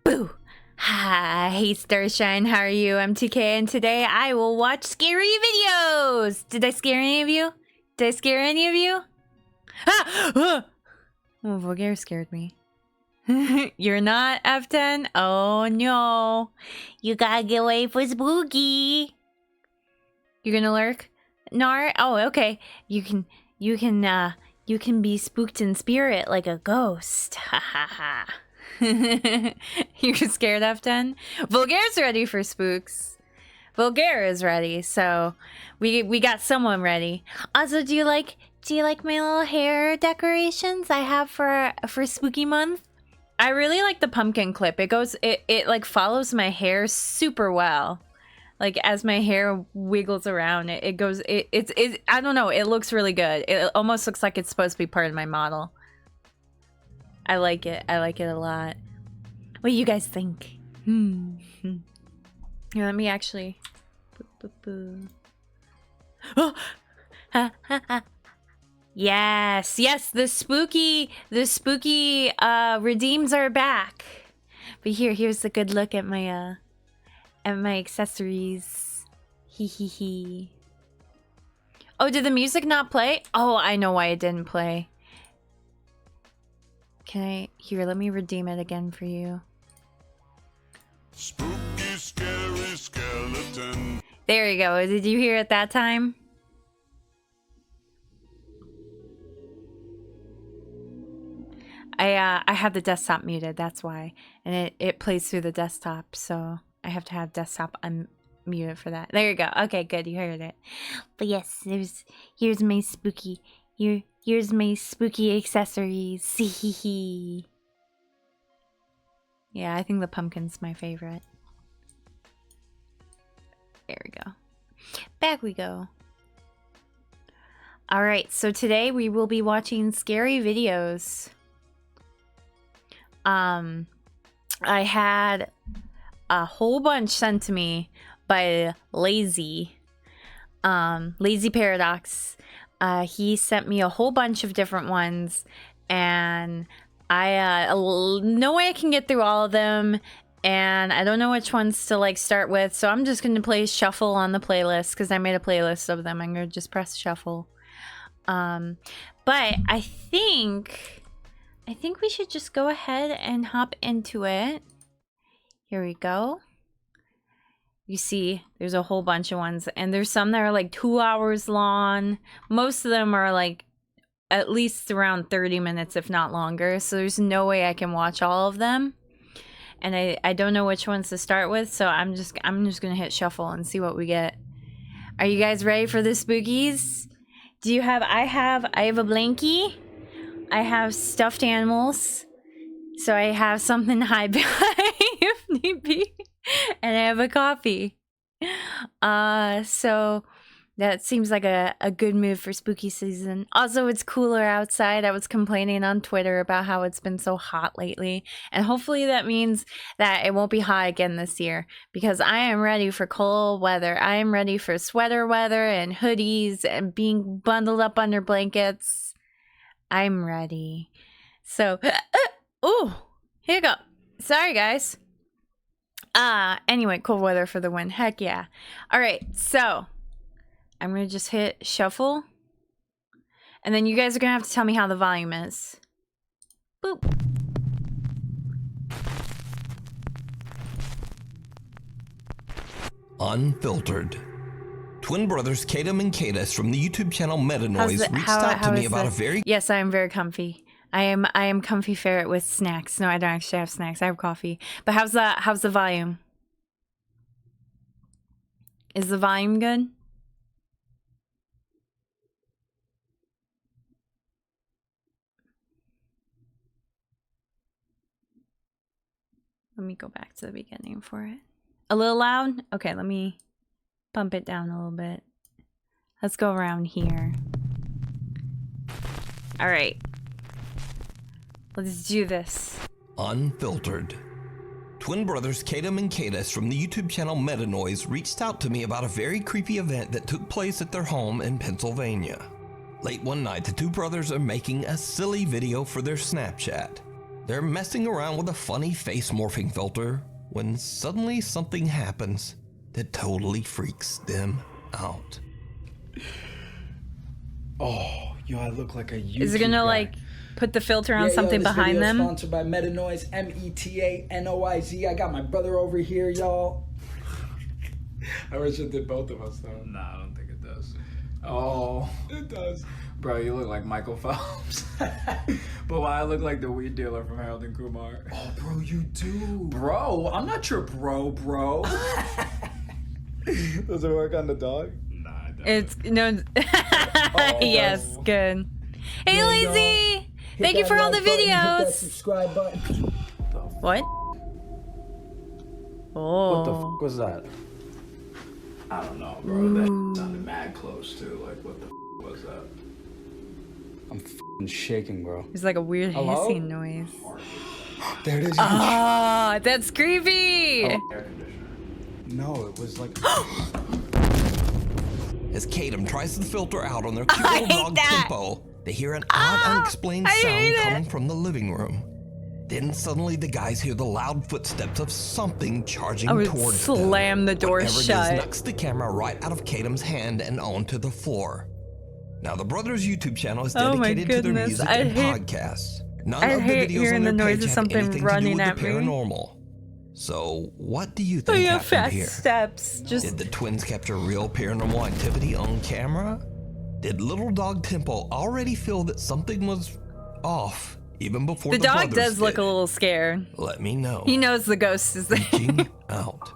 Boo! Hi, hey Starshine, how are you? I'm TK, and today I will watch scary videos! Did I scare any of you? Did I scare any of you? Ah! Oh, Vulgaire scared me. You're not F10? Oh no. You gotta get away for spooky. You're gonna lurk? Nar? Oh, okay. You can be spooked in spirit like a ghost. Ha ha ha. You're scared, F10? Vulgaire's ready for spooks. Vulgaire is ready, so we got someone ready. Also, do you like my little hair decorations I have for spooky month? I really like the pumpkin clip. It like follows my hair super well. Like as my hair wiggles around, it's I don't know, it looks really good. It almost looks like it's supposed to be part of my model. I like it. I like it a lot. What do you guys think? Here, let me actually. Oh! Yes, yes, the spooky redeems are back. But here's a good look at my accessories. Hee hee hee. Oh, did the music not play? Oh, I know why it didn't play. Here, let me redeem it again for you. Spooky, scary skeleton. There you go. Did you hear it that time? I have the desktop muted, that's why. And it plays through the desktop, so I have to have desktop unmuted for that. There you go. Okay, good. You heard it. But yes, here's my spooky here's my spooky accessories. Yeah, I think the pumpkin's my favorite. There we go. Back we go. Alright, so today we will be watching scary videos. I had a whole bunch sent to me by Lazy Paradox. He sent me a whole bunch of different ones, and no way I can get through all of them, and I don't know which ones to like start with, so I'm just gonna play shuffle on the playlist because I made a playlist of them. I'm gonna just press shuffle. But I think we should just go ahead and hop into it. Here we go. You see, there's a whole bunch of ones, and there's some that are like 2 hours long. Most of them are like at least around 30 minutes, if not longer. So there's no way I can watch all of them. And I don't know which ones to start with, so I'm just gonna hit shuffle and see what we get. Are you guys ready for the spookies? Do you have? I have a blankie. I have stuffed animals, so I have something to hide behind if need be, and I have a coffee. So that seems like a good move for spooky season. Also, it's cooler outside. I was complaining on Twitter about how it's been so hot lately, and hopefully that means that it won't be hot again this year, because I am ready for cold weather. I am ready for sweater weather and hoodies and being bundled up under blankets. I'm ready. So, ooh, here you go. Sorry, guys. Anyway, cold weather for the win. Heck yeah. All right, so I'm going to just hit shuffle. And then you guys are going to have to tell me how the volume is. Boop. Unfiltered. Twin brothers Kadam and Kadis from the YouTube channel Meta Noise reached out to me about a very... Yes, I am very comfy. I am comfy ferret with snacks. No, I don't actually have snacks. I have coffee. But how's the volume? Is the volume good? Let me go back to the beginning for it. A little loud? Okay, let me bump it down a little bit. Let's go around here. All right. Let's do this. Unfiltered. Twin brothers Kadam and Kadis from the YouTube channel Meta Noise reached out to me about a very creepy event that took place at their home in Pennsylvania. Late one night, the two brothers are making a silly video for their Snapchat. They're messing around with a funny face morphing filter when suddenly something happens that totally freaks them out. Oh, yo, I look like a YouTube Is it gonna guy. like put the filter on something this behind video them? Sponsored by Metanoise, Metanoiz. I got my brother over here, y'all. I wish it did both of us though. Nah, I don't think it does. Oh, it does. Bro, you look like Michael Phelps. But why I look like the weed dealer from Harold and Kumar? Oh, bro, you do. Bro, I'm not your bro. Does it work on the dog? Nah, it doesn't. It's no. Yes, no. good. Hey, Yeah, Lazy! Hit Thank you that for all the like button, hit that videos. subscribe button. What? Oh. What the f was that? I don't know, bro. That sounded mad close too. Like, what the f was that? I'm f***ing shaking, bro. It's like a weird Hello? hissing noise. There it is. Ah, that's creepy. Air conditioner. No, it was like. As Kadam tries to filter out on their cute I little hate dog that. Tempo, they hear an odd, unexplained I hate sound it. coming from the living room. Then suddenly the guys hear the loud footsteps of something charging I would towards them. slam the door Whatever it is shut. knocks the camera right out of Kadam's hand and onto the floor. Now the brothers' YouTube channel is Oh my dedicated to their goodness, music I and hate- podcasts. None I of the hate videos hearing on their the noise page of have something anything to do running with at the me. paranormal. So what do you Oh think yeah, happened fast here? steps. Just Did the twins capture real paranormal activity on camera? Did little dog Tempo already feel that something was off even before the the dog brothers does look did? a little scared. Let me know. He knows the ghost is there. Freaking out.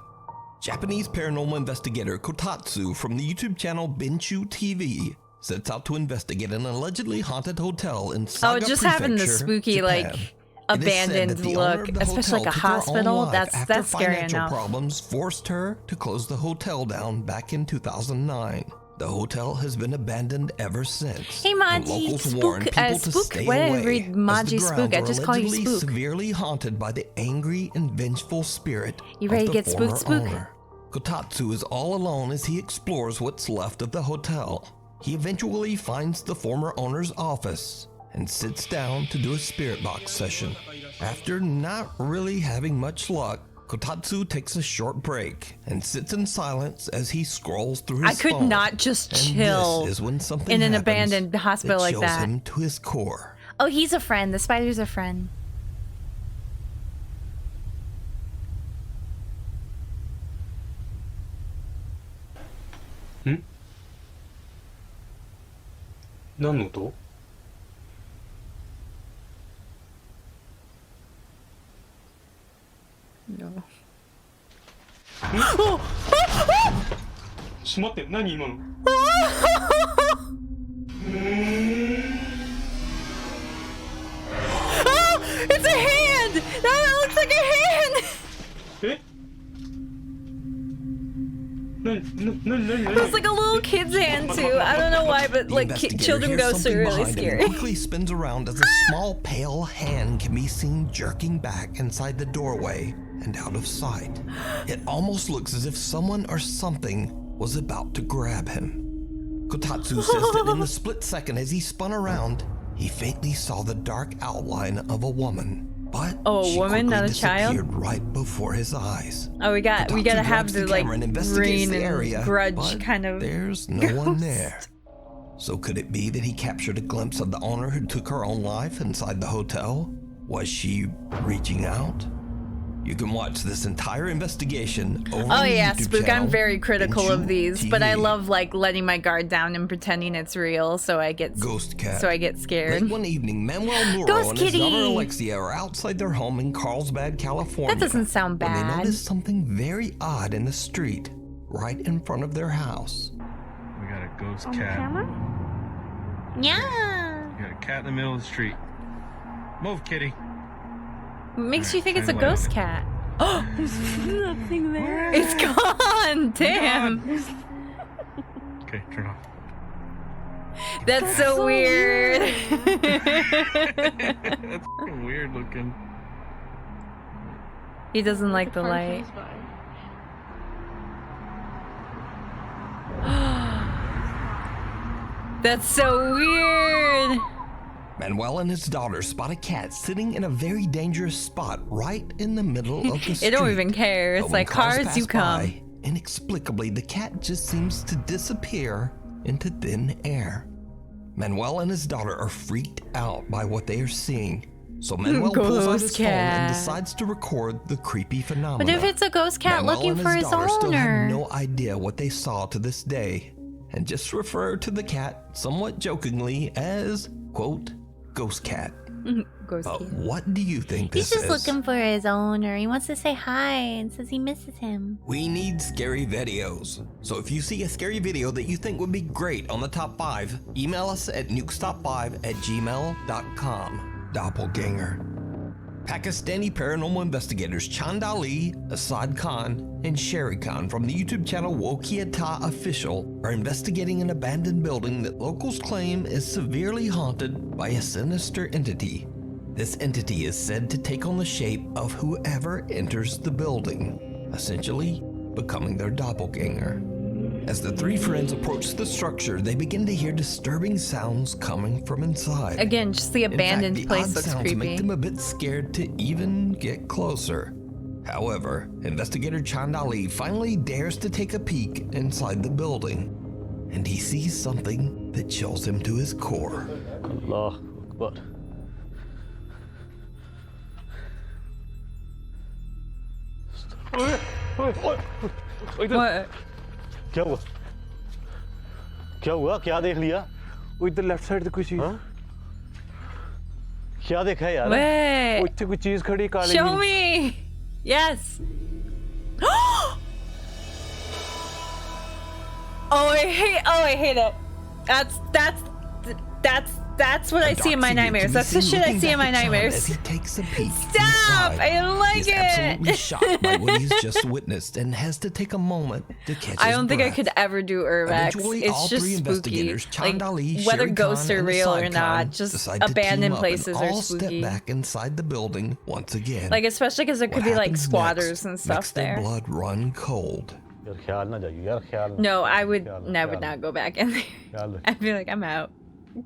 Japanese paranormal investigator Kotatsu from the YouTube channel Benshu TV sets out to investigate an allegedly haunted hotel in Saga just having the Prefecture, spooky, Japan. like, It is said abandoned that the owner look, of the especially like a hotel took her own hospital. life That's after scary financial enough. problems forced her to close the hotel down back in 2009. The hotel has been abandoned ever since. Hey, and Maji, locals warn spook- people to spook- stay why did I away, read as the Maji spook? grounds I are just call you allegedly spook. severely haunted by the angry and vengeful spirit You of ready the to get former spooked, spook? owner. Kotatsu is all alone as he explores what's left of the hotel. He eventually finds the former owner's office and sits down to do a spirit box session. After not really having much luck, Kotatsu takes a short break and sits in silence as he scrolls through his I could phone. not just And chill this is when something in an happens abandoned hospital like chills that. him to his core. Oh, he's a friend. The spider's a friend. No. ちょっと待って何今の Oh, it's a hand! That looks like a hand! え何 It was like a little kid's hand too. I don't know why, but The like investigator children hears ghosts are something really behind him and scary. quickly spins around as a small pale hand can be seen jerking back inside the doorway and out of sight. It almost looks as if someone or something was about to grab him. Kotatsu says that in the split second as he spun around, he faintly saw the dark outline of a woman. But Oh, a she woman, not quickly a child? disappeared right before his eyes. Oh, we gotta Kotatsu have grabs the camera like and investigates green the and area, grudge but kind of. there's no one ghost. there. So could it be that he captured a glimpse of the owner who took her own life inside the hotel? Was she reaching out? You can watch this entire investigation over Oh on the yeah, YouTube Spook. channel, I'm very critical of Benshu these, but I TV. love like letting my guard down and pretending it's real, so I get Ghost Cat. so I get scared. Late one evening, Manuel Nuro Ghost and his kitty. daughter Alexia are outside their home in Carlsbad, California. That doesn't sound When they bad. notice something very odd in the street, right in front of their house. We got a ghost cat. Yeah. We got a cat in the middle of the street. Move, kitty. Makes you think it's a Turn away. ghost cat. Oh, there's nothing there. It's gone. Damn. Okay, turn off. That's so weird. That's fucking weird looking. He doesn't like the light. That's so weird. Manuel and his daughter spot a cat sitting in a very dangerous spot right in the middle of the street. It don't even care. It's But when like cars, pass you come. by, inexplicably, the cat just seems to disappear into thin air. Manuel and his daughter are freaked out by what they are seeing. So Manuel pulls out his phone and decides to record the creepy phenomenon. But if it's a ghost cat Manuel looking and for his his daughter still have owner. no idea what they saw to this day, and just refer to the cat somewhat jokingly as, quote, ghost cat. Ghost But cat. what do you think He's this just is? looking for his owner. He wants to say hi and says he misses him. We need scary videos. So if you see a scary video that you think would be great on the top 5, email us at nukestop5@gmail.com. Doppelganger. Pakistani paranormal investigators Chand Ali, Asad Khan, and Sherry Khan from the YouTube channel Wokiata Official are investigating an abandoned building that locals claim is severely haunted by a sinister entity. This entity is said to take on the shape of whoever enters the building, essentially becoming their doppelganger. As the three friends approach the structure, they begin to hear disturbing sounds coming from inside. Again, just the abandoned In fact, place the odd looks sounds creepy. make them a bit scared to even get closer. However, investigator Chand Ali finally dares to take a peek inside the building, and he sees something that chills him to his core. Allah Akbar. What? क्या हुआ? क्या हुआ? क्या देख लिया? वो इधर left side पे कोई चीज हाँ? क्या देखा है यार? Wait. वो इतने कोई चीज खड़ी काली Show me. Yes. Oh, I hate it. That's what I see in my nightmares. That's the shit I see in my As nightmares. he takes a peek Stop! inside, I don't like he's it. absolutely shocked by what he's just witnessed and has to take a moment to catch I his don't think I breath. could ever do Urbex. Eventually, It's all just three spooky. investigators, Chand Like, Ali, whether Sherry ghosts Khan, are and real Asad or not, Khan just decide to abandoned team up places and are all spooky. step back inside the building once again. Like, especially because there What could be like happens squatters next and stuff makes their there. blood run cold. यार ख्याल ना जाइए यार ख्याल ना. No, I would ख्याल not go back in there. ख्याल रख. I'd be like, I'm out.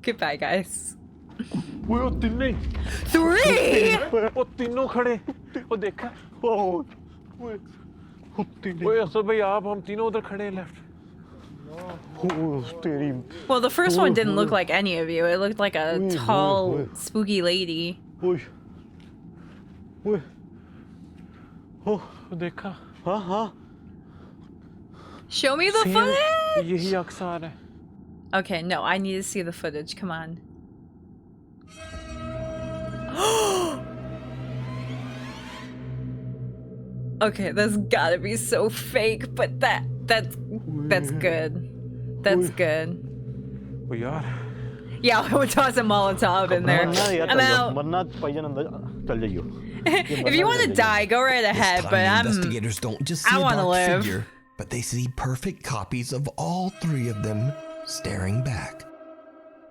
Goodbye, guys. वो तीनों ही 3? वो तीनों खड़े वो देखा ओह वो असल भाई आप हम तीनों उधर खड़े हैं लेफ्ट तेरी. Well, the first one didn't look like any of you. It looked like a tall, spooky lady. ओह ओह वो देखा हाँ हाँ. Show me the Same. footage! यही अक्स आ रहा है Okay, no, I need to see the footage. Come on. Okay, that's gotta be so fake, but that's good. That's good. वो यार Yeah, I would toss a Molotov in there. मरना यार I'm चल जाओ. out. मरना pigeon अंदर चल जाइयो. If you want to die, go right ahead, This but time, I'm... investigators don't just see I a wanna dark live. figure, but they see perfect copies of all three of them staring back.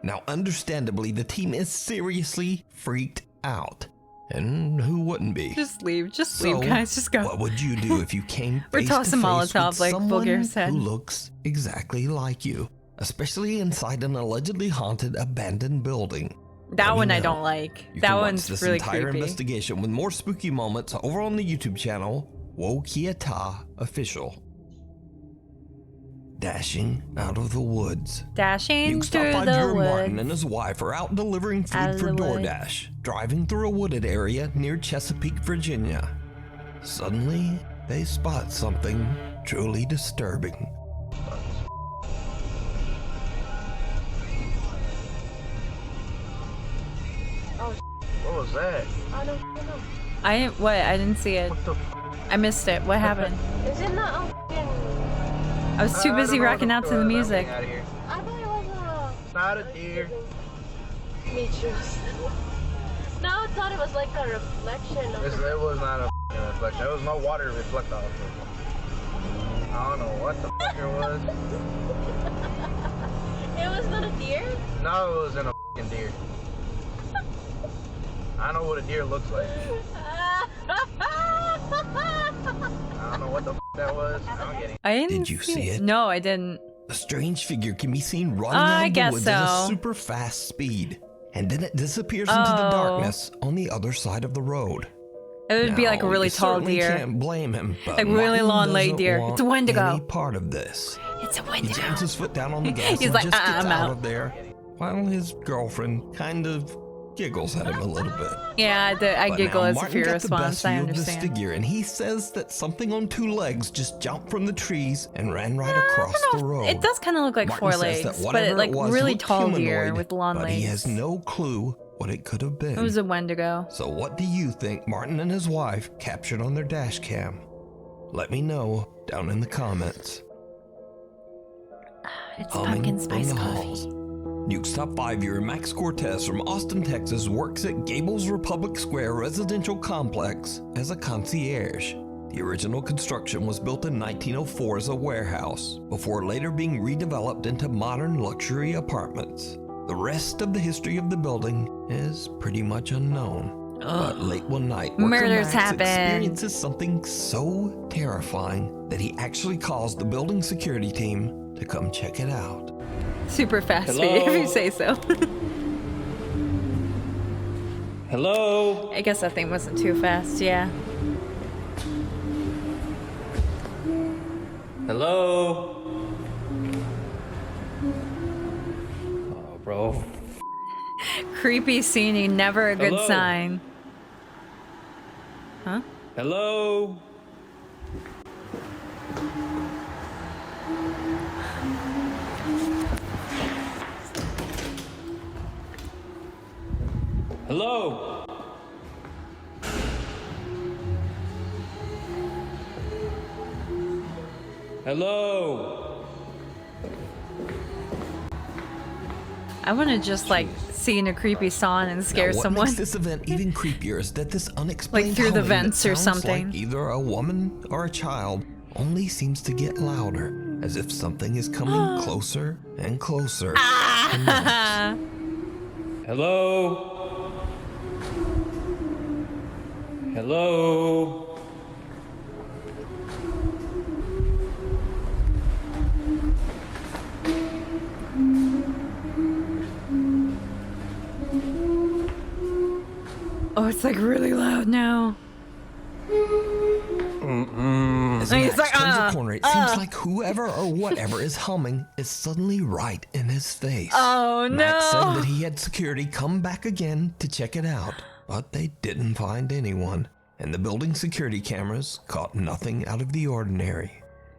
Now, understandably, the team is seriously freaked out. And who wouldn't be? Just leave, So, guys, just go. what would you do if you came Or face toss to a face Molotov with like someone Bulgar said. who looks exactly like you, especially inside an allegedly haunted abandoned building? That Let me one I know. don't like. You That can watch one's this really entire creepy. investigation with more spooky moments over on the YouTube channel Wokiata Official. Dashing out of the woods. Dashing Nuke Stop through 5 the Drew woods. Martin and his wife are out delivering Out food of for the woods. DoorDash, driving through a wooded area near Chesapeake, Virginia. Suddenly, they spot something truly disturbing. What was that? I didn't see it. I missed it. What happened? Is it not a fucking... I was too busy rocking out to the music. I thought it was a... It's not a deer. Me too. No, I thought it was like a reflection of... It was not a reflection. There was no water to reflect off of. I don't know what the fuck it was. It was not a deer? No, it wasn't a fucking deer. I know what a deer looks like. I don't know what the fuck that was. I don't get it. I didn't Did you see it? No, I didn't. A strange figure can be seen running I out of the guess woods at a so. super fast speed. and then it disappears into the Oh. darkness on the other side of the road. It would be like a Now, really you tall certainly deer. Can't blame him, but Like really Martin long legged doesn't deer. want It's a Wendigo. Any part of this. It's a He Wendigo. jams his foot down on the gas He's and like, just gets I'm out out. of there, while his girlfriend kind of giggles at him a little bit. Yeah, I But giggle now as a Martin fear got response. the I best view of this understand. figure, and he says that something on 2 legs just jumped from the trees and ran right across the road. It does kind of look like Martin 4 says legs, that but whatever it, like it was really looked tall deer humanoid, with long but legs. he has no clue what it could have been. It was a Wendigo. So what do you think Martin and his wife captured on their dash cam? Let me know down in the comments. It's Humming pumpkin from spice the coffee. halls. Nuke's Top 5 viewer Max Cortez from Austin, Texas works at Gables Republic Square Residential Complex as a concierge. The original construction was built in 1904 as a warehouse, before later being redeveloped into modern luxury apartments. The rest of the history of the building is pretty much unknown. But late one night, worker Murders Max happen. experiences something so terrifying that he actually calls the building security team to come check it out. Super fast Hello? speed, if you say so. Hello? I guess that thing wasn't too fast, yeah. Hello? Oh, bro. Creepy scene, never a good Hello? sign. Huh? Hello? Hello? Hello? I want to just like see in a creepy song and scare Now, what someone. makes this event even creepier is that this unexplained Like through the humming vents that or sounds something. like either a woman or a child only seems to get louder, as if something is coming closer and closer. Ah. Hello? Hello? Oh, it's like really loud now. As He's Max like, turns a corner, it seems like whoever or whatever is humming is suddenly right in his face. Oh Max said no. that he had security come back again to check it out, but they didn't find anyone, and the building security cameras caught nothing out of the ordinary.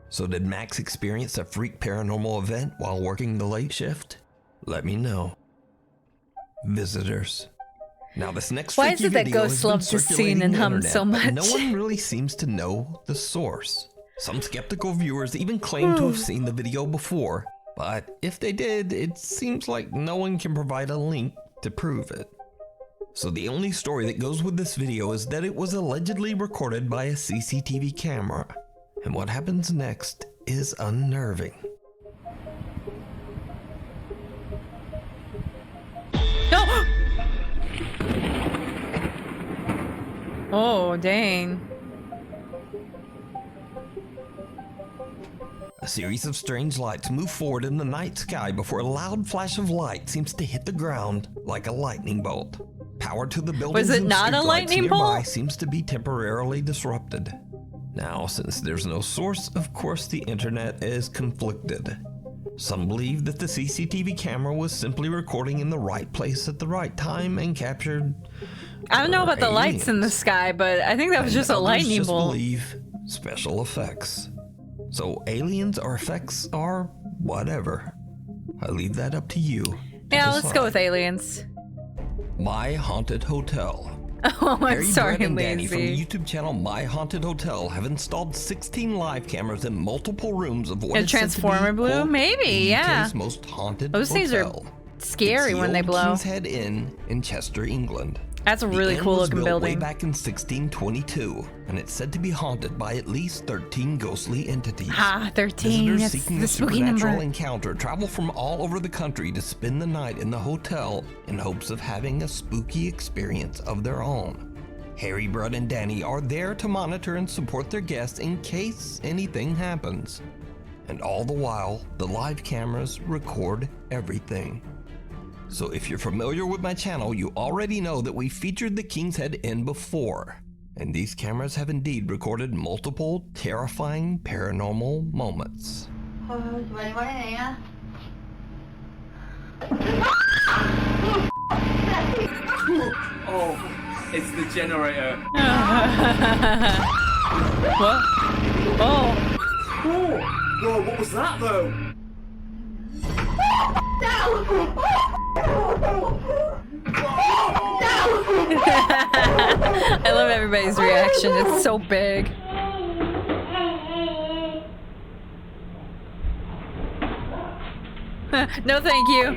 So did Max experience a freak paranormal event while working the late shift? Let me know. Visitors. Now this next Why freaky is it that video has ghosts been love to circulating sing and the hum internet, so but no much? one really seems to know the source. Some skeptical viewers even claim to have seen the video before, but if they did, it seems like no one can provide a link to prove it. So the only story that goes with this video is that it was allegedly recorded by a CCTV camera, and what happens next is unnerving. Oh, dang. A series of strange lights move forward in the night sky before a loud flash of light seems to hit the ground like a lightning bolt. Power to the buildings it and not a streetlights lightning nearby bolt? seems to be temporarily disrupted. Now, since there's no source, of course the internet is conflicted. Some believe that the CCTV camera was simply recording in the right place at the right time and captured I don't know about the lights in the aliens. sky, but I think that was And just a others lightning just bolt. believe special effects. So aliens or effects are whatever. I leave that up to you. to Yeah, let's go with decide. aliens. My Haunted Hotel. Oh, I'm Harry, sorry, Brett, and Danny from the lazy. YouTube channel My Haunted Hotel have installed 16 live cameras in multiple rooms of what And is said to be, Transformer Blue? quote, Maybe, the yeah. UK's most haunted Those things are hotel. scary It's when the they old blow. King's Head Inn in Chester, England. That's a The really inn cool was looking built building. Way back in 1622, and it's said to be haunted by at least 13 ghostly entities. Ah, 13. Visitors That's seeking the a spooky supernatural number. encounter travel from all over the country to spend the night in the hotel in hopes of having a spooky experience of their own. Harry, Brett, and Danny are there to monitor and support their guests in case anything happens. And all the while, the live cameras record everything. So if you're familiar with my channel, you already know that we featured the King's Head Inn before. And these cameras have indeed recorded multiple terrifying paranormal moments. Oh, it's the generator. What? Oh. Whoa, what was that though? I love everybody's reaction. It's so big. No, thank you.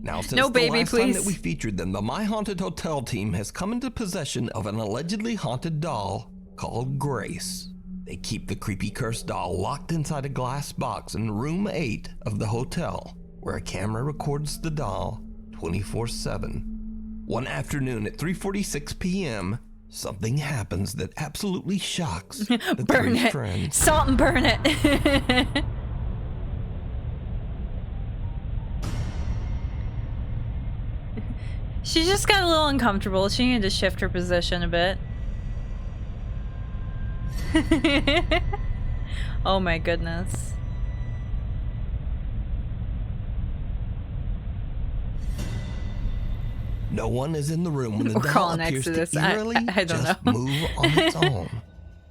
Now, since No, the baby, last time please. that we featured them, the My Haunted Hotel team has come into possession of an allegedly haunted doll called Grace. They keep the creepy cursed doll locked inside a glass box in room 8 of the hotel, where a camera records the doll 24/7. One afternoon at 3:46 p.m., something happens that absolutely shocks the Burn three it. friends. Salt and burn it. She just got a little uncomfortable. She needed to shift her position a bit. Oh my goodness. No one is in the room when the We're doll crawling next appears to to this. eerily I don't just know. move on its own.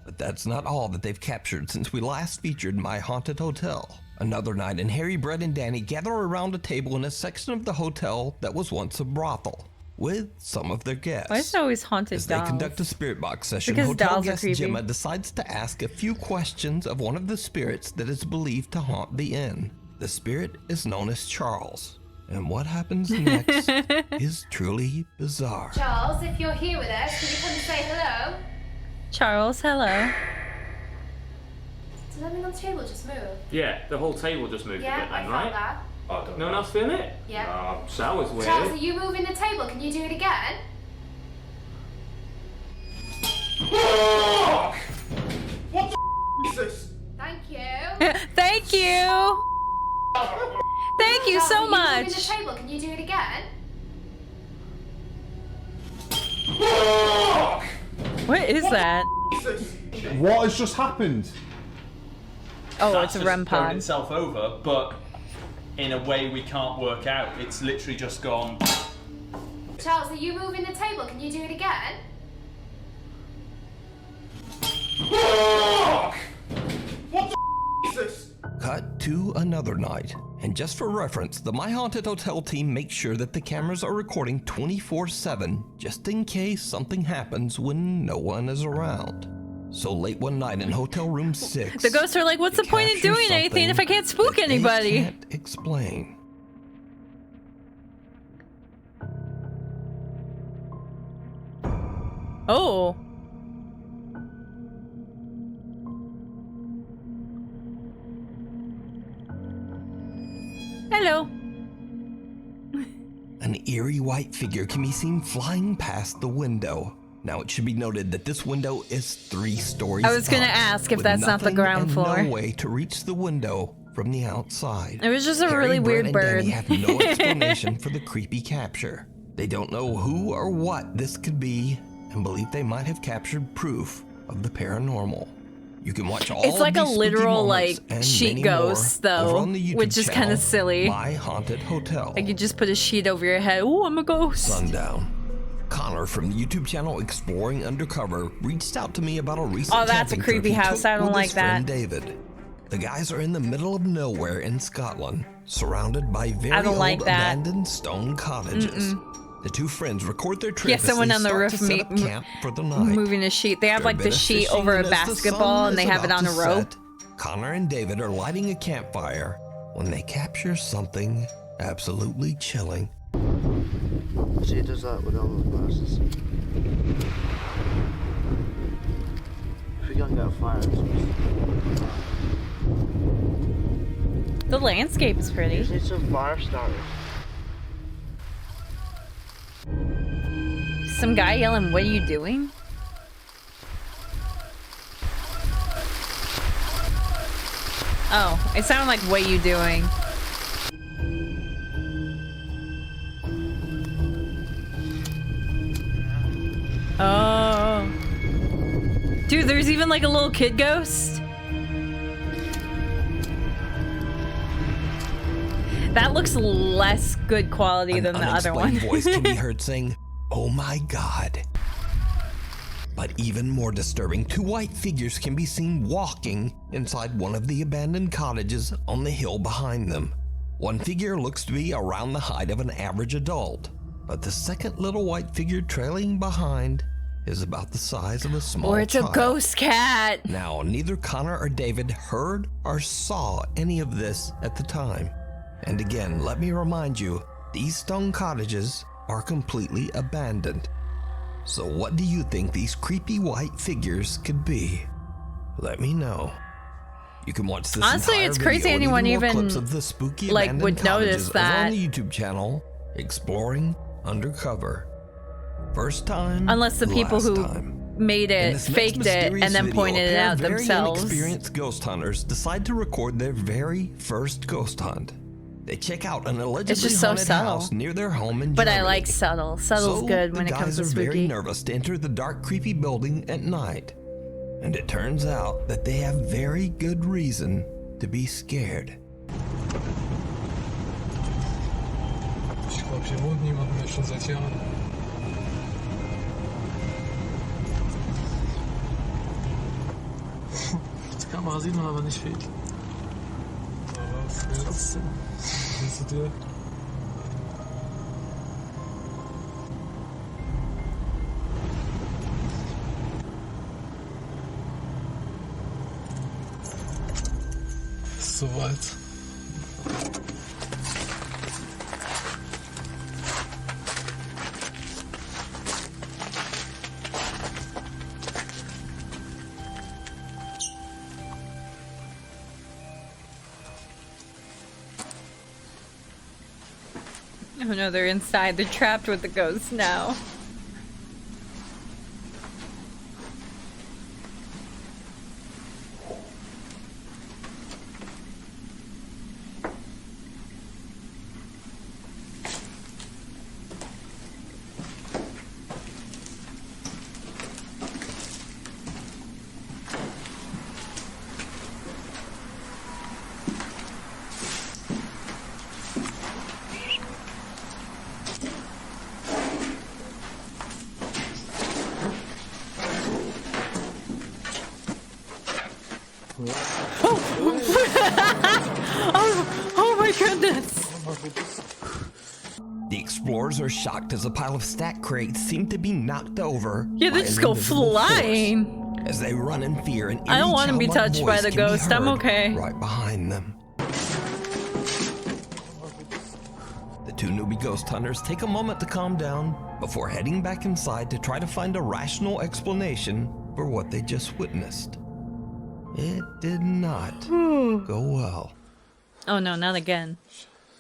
But that's not all that they've captured since we last featured My Haunted Hotel. Another night, and Harry, Brett, and Danny gather around a table in a section of the hotel that was once a brothel, with some of their guests. Why is it always haunted As dolls? they conduct a spirit box session, Because hotel dolls are guest creepy. Gemma decides to ask a few questions of one of the spirits that is believed to haunt the inn. The spirit is known as Charles, and what happens next is truly bizarre. Charles, if you're here with us, can you come and say hello? Charles, hello. Did anything on the table just move? Yeah, the whole table just moved Yeah, a bit I then, felt right? that. I don't know. No one else feeling it? Yeah. That was weird. Charles, are you moving the table? Can you do it again? What the is this? Thank you. Thank you. Thank you Charles, so are you moving much. the table? Can you do it again? What is that? What has just happened? Oh, That's it's a just REM turned pod. itself over, but in a way we can't work out. It's literally just gone. Charles, are you moving the table? Can you do it again? What the is this? Cut to another night. And just for reference, the My Haunted Hotel team makes sure that the cameras are recording 24/7, just in case something happens when no one is around. So late one night in hotel room 6, The ghosts are like, what's the they point in capture doing anything if I something can't spook that they anybody? can't explain. Oh. Hello. An eerie white figure can be seen flying past the window. Now, it should be noted that this window is 3 stories I was gonna up, ask if with that's not the nothing ground and floor. no way to reach the window from the outside. It was just a Harry, really Brett, weird and bird. Danny have no explanation for the creepy capture. They don't know who or what this could be, and believe they might have captured proof of the paranormal. You can watch all It's like of a these spooky literal, moments like, and sheet many ghost, more over though, on the YouTube which is kinda channel, silly. My Haunted Hotel. Like you just put a sheet over your head. Ooh, I'm a ghost. Sundown. Connor from the YouTube channel Exploring Undercover reached out to me about a recent Oh, that's a camping creepy trip he house. took I don't with like his friend that. David. The guys are in the middle of nowhere in Scotland, surrounded by very don't old like that. abandoned stone cottages. The two friends record their trip Yeah, as someone they on the start roof to set up camp for the night. moving a sheet. They have They're like the bit of sheet fishing, over a and as the basketball sun and they is have it about on a to rope. set, Connor and David are lighting a campfire when they capture something absolutely chilling. She does that with all the glasses. If you're gonna go fire, The landscape is pretty. you need some fire starters. Some guy yelling, "What are you doing?" Oh, it sounded like, "What are you doing?" Dude, there's even like a little kid ghost. That looks less good quality than the other one. An unexplained voice can be heard saying, "Oh my God." But even more disturbing, two white figures can be seen walking inside one of the abandoned cottages on the hill behind them. One figure looks to be around the height of an average adult, but the second little white figure trailing behind is about the size of a small Or it's child. a ghost cat. Now, neither Connor or David heard or saw any of this at the time. And again, let me remind you, these stone cottages are completely abandoned. So what do you think these creepy white figures could be? Let me know. You can watch this Honestly, entire it's crazy video and anyone more even, clips of the spooky like, abandoned would notice cottages over that. on the YouTube channel, Exploring Undercover. First time, Unless the people last who time. made In it this next faked it mysterious and then video, pointed a it pair out of very themselves. Inexperienced ghost hunters decide to record their very first ghost hunt. They check out an allegedly It's just so haunted subtle. house near their home in But I Germany. like subtle. Subtle's So good when it comes to the guys are very spooky. nervous to enter the dark, creepy building at night. And it turns out that they have very good reason to be scared. Ich glaube, hier wohnt niemand mehr, schon seit Jahren. Die Kamera sieht man aber nicht viel. Aber trotzdem. Siehst du dir? Ist soweit. Oh no, they're inside. They're trapped with the ghosts now. Oh my goodness! The explorers are shocked as a pile of stack crates seem to be knocked over. Yeah, they by just an go invisible flying. force. As they run in fear, and I don't want to be touched by the ghost. I'm okay. Right behind them. The two newbie ghost hunters take a moment to calm down before heading back inside to try to find a rational explanation for what they just witnessed. It did not go well. Oh no, not again.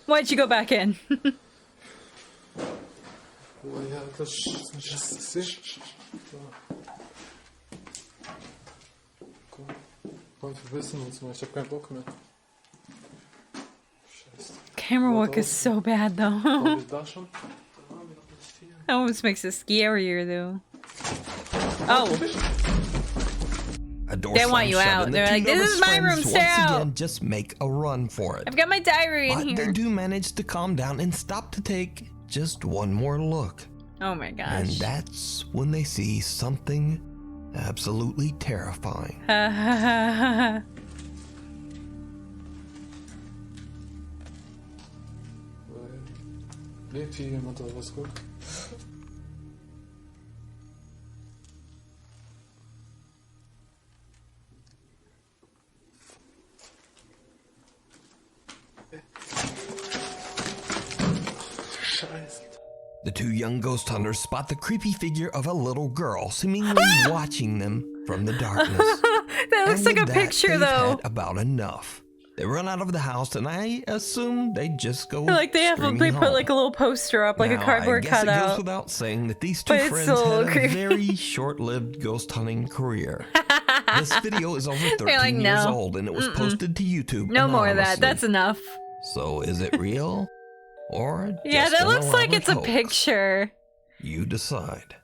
Why'd you go back in? Oh ja, das ist Komm, wir wissen uns mal. Ich hab keinen Bock mehr. Scheiße. Camera work is so bad though. Waren wir da schon? That almost makes it scarier though. Oh. A door They want slams you shut, out. and the They're two like, this nervous is my friends room, stay once out. again just make a run for it. I've got my diary in But here. they do manage to calm down and stop to take just one more look. Oh my And gosh. that's when they see something absolutely terrifying. Lebt hier jemand oder was gut? Scheiße. The two young ghost hunters spot the creepy figure of a little girl seemingly watching them from the darkness. That looks And like a with that, picture they've though. had about enough. They run out of the house, and I assume they just go. Like they screaming put home. like a little poster up, like Now, a cardboard I guess it goes cutout. without saying that these two But it's friends still a little had a creepy. very short-lived ghost hunting career. This video is over 13 like, years no. old, and it was posted to YouTube. No more of that. anonymously. That's enough. So is it real, or Yeah, just that an looks like elaborate it's a hoax? picture. You decide.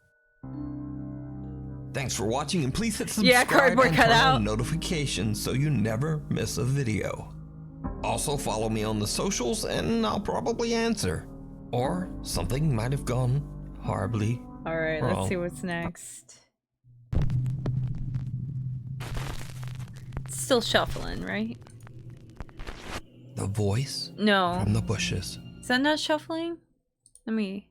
Thanks for watching, and please hit Yeah, subscribe cardboard and turn cutout. on notifications so you never miss a video. Also follow me on the socials and I'll probably answer. Or something might have gone horribly Alright, wrong. let's see what's next. It's still shuffling, right? The voice No. from the bushes. Is that not shuffling? Let me...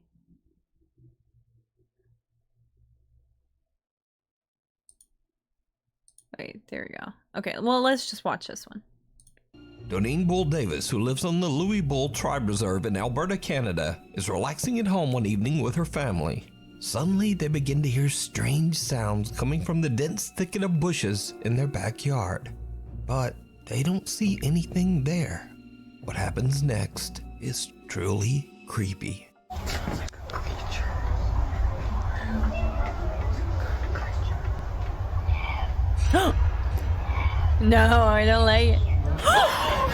Wait, there we go. Okay, well, let's just watch this one. Doneen Bull Davis, who lives on the Louis Bull Tribe Reserve in Alberta, Canada, is relaxing at home one evening with her family. Suddenly, they begin to hear strange sounds coming from the dense thicket of bushes in their backyard. But they don't see anything there. What happens next is truly creepy. No, I don't like it.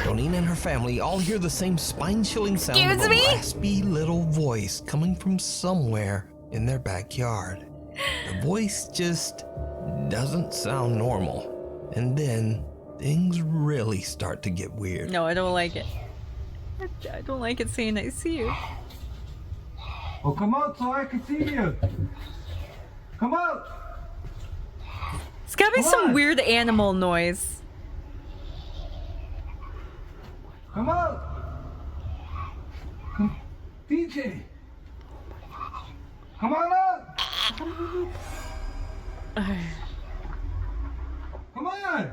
Doneen and her family all hear the same spine-chilling sound of Excuse a me? raspy little voice coming from somewhere in their backyard. The voice just doesn't sound normal. And then things really start to get weird. No, I don't like it. I don't like it saying I see you. Oh, come out so I can see you. Come out. It's gotta be Come some on. weird animal noise. Come out. Come, DJ. Come on out. Come on.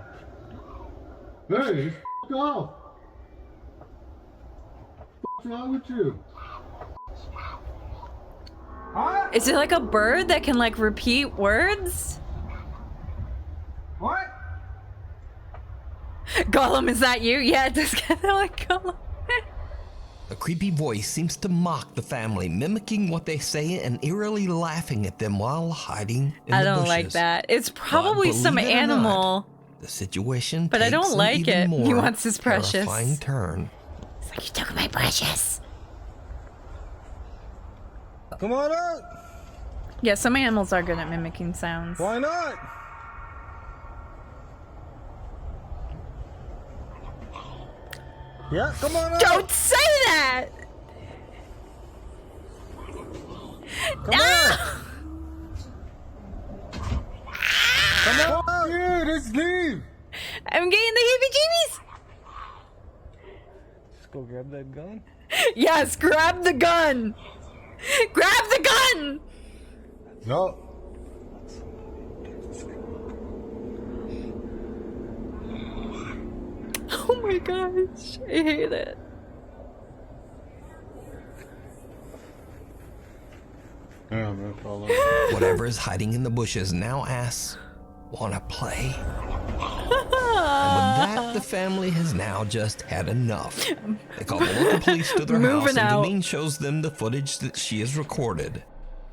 Hey, f off. What's wrong with you? Huh? Is it like a bird that can like repeat words? What? Gollum, is that you? Yeah, it does kind of like Gollum. A creepy voice seems to mock the family, mimicking what they say and eerily laughing at them while hiding in I the don't bushes. like that. It's probably But some believe it or animal. not, the situation But I takes don't an like even it. more He wants his precious. terrifying turn. It's like, you took my precious. Come on out. Yeah, some animals are good at mimicking sounds. Why not? Yeah, come on out. Don't say that! Come on. Come on. Dude, let's leave. I'm getting the heebie-jeebies! Let's go grab that gun. Yes, grab the gun! Grab the gun! No. Oh my gosh, I hate it. Yeah, no problem. Whatever is hiding in the bushes now asks, "Wanna play?" And with that, the family has now just had enough. They call the local police to their house, Moving and out. Doneen shows them the footage that she has recorded.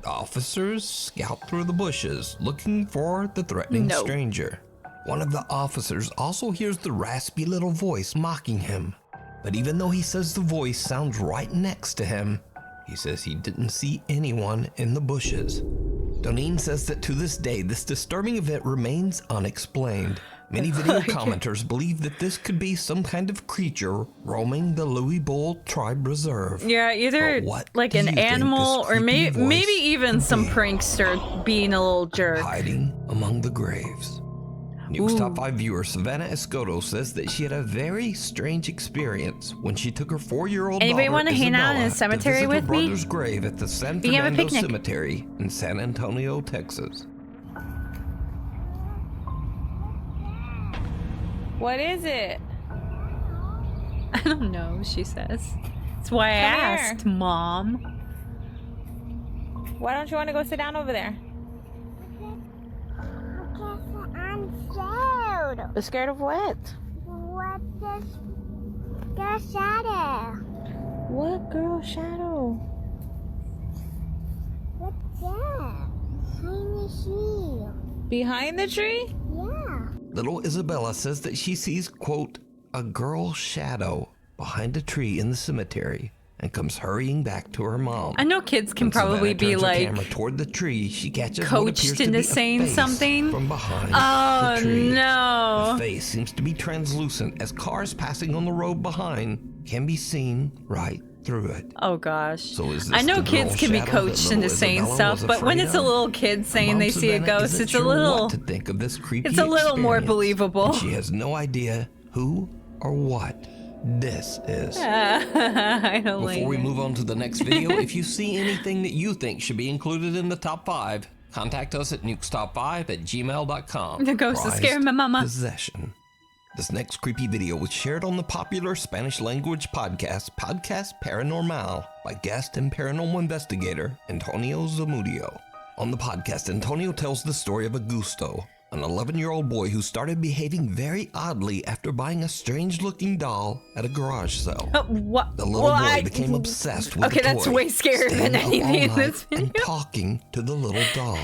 The officers scout through the bushes, looking for the threatening No. stranger. One of the officers also hears the raspy little voice mocking him. But even though he says the voice sounds right next to him, he says he didn't see anyone in the bushes. Doneen says that to this day, this disturbing event remains unexplained. Many video commenters believe that this could be some kind of creature roaming the Louis Bull Tribe Reserve. Yeah, either But what like do you an think animal this or creepy voice maybe even could some be? prankster being a little jerk. Hiding among the graves. News Top 5 viewer Savannah Escoto says that she had a very strange experience when she took her 4-year-old Anybody daughter wanna hang out in a Isabella cemetery to visit with her me? brother's grave at the San We have a Fernando picnic. Cemetery in San Antonio, Texas. What is it? I don't know, she says. That's why I Come here. asked, Mom. Why don't you want to go sit down over there? I'm scared. You're scared of what? What is the shadow? What girl shadow? What's that? Tiny tree. Behind the tree? Yeah. Little Isabella says that she sees, quote, a girl shadow behind a tree in the cemetery. and comes hurrying back to her mom. I know kids can When probably Savannah be turns her like camera toward the tree, she catches what coached appears to into be a saying face something. from behind Oh the tree. no. The face seems to be translucent as cars passing on the road behind can be seen right through it. Oh gosh. So is this I know the kids girl can be shadow that coached little into saying Isabella stuff, was but when afraid it's a of? little kid saying Mom they see a Savannah ghost, isn't it's sure a little what to think of this creepy it's a little more experience, believable. and she has no idea who or what this is. I don't like Before we it. move on to the next video, if you see anything that you think should be included in the top 5, contact us at nukestop5@gmail.com. The ghost is Prized scaring my mama. Possession. This next creepy video was shared on the popular Spanish language podcast Paranormal by guest and paranormal investigator Antonio Zamudio. On the podcast, Antonio tells the story of Augusto, an 11-year-old boy who started behaving very oddly after buying a strange-looking doll at a garage sale. What? The little boy became obsessed with Okay, the toy, that's way scarier than staying up anything all in night this video. and talking to the little doll.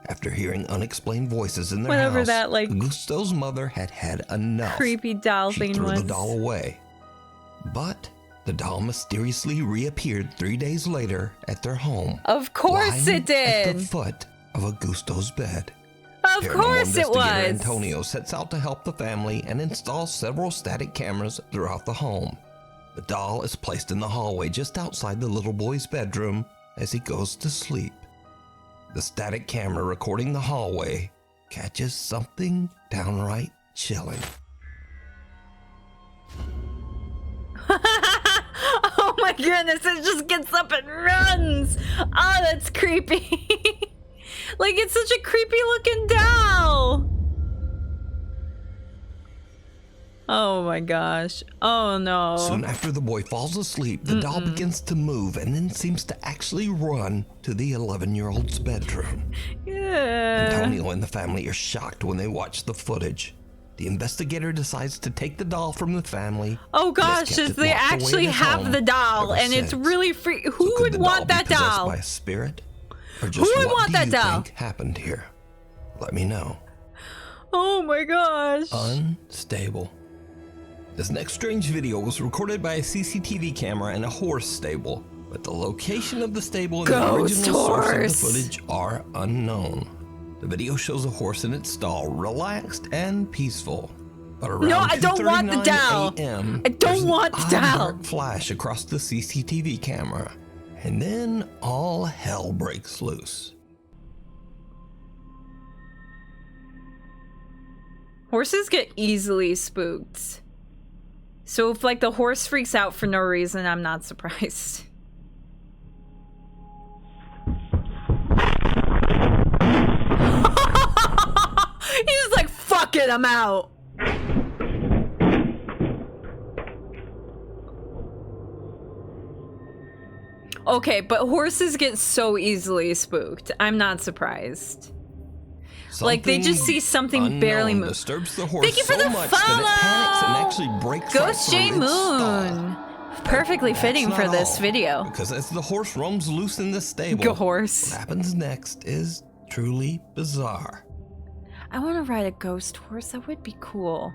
After hearing unexplained voices in their Whatever house, that, like, Augusto's mother had enough. creepy doll She thing threw was. the doll away. But the doll mysteriously reappeared 3 days later at their home. Of course lying it did. At the foot of Augusto's bed. Of Paranormal course it investigator was. Antonio sets out to help the family and install several static cameras throughout the home. The doll is placed in the hallway just outside the little boy's bedroom as he goes to sleep. The static camera recording the hallway catches something downright chilling. Oh my goodness, it just gets up and runs. Oh, that's creepy. Like, it's such a creepy looking doll. Oh my gosh. Oh no. Soon after the boy falls asleep, the doll begins to move and then seems to actually run to the 11-year-old's bedroom. Yeah. Antonio and the family are shocked when they watch the footage. The investigator decides to take the doll from the family. Oh gosh, Just kept it they locked away in actually his have home the doll, ever and it's since. really free. Who So could would the want doll that be possessed doll? by a spirit? Or Who just would what want do that you doll? think happened here? Let me know. Oh my gosh. Unstable. This next strange video was recorded by a CCTV camera in a horse stable, but the location of the stable and the Ghost original source of horse. the footage are unknown. The video shows a horse in its stall, relaxed and peaceful. But around No, I don't want the 2:39 doll. a.m., I don't there's an want the odd doll. dark flash across the CCTV camera, and then all hell breaks loose. Horses get easily spooked. So if like the horse freaks out for no reason, I'm not surprised. He's like, fuck it, I'm out. Okay, but horses get so easily spooked. I'm not surprised. Like, they just see something barely move. Disturbs the horse Thank you for so the much that it panics and follow! actually breaks Ghost out J from its stall. Moon. Perfectly fitting That's for not this all, video. Because as the horse roams loose in the stable, Go horse. what happens next is truly bizarre. I want to ride a ghost horse. That would be cool.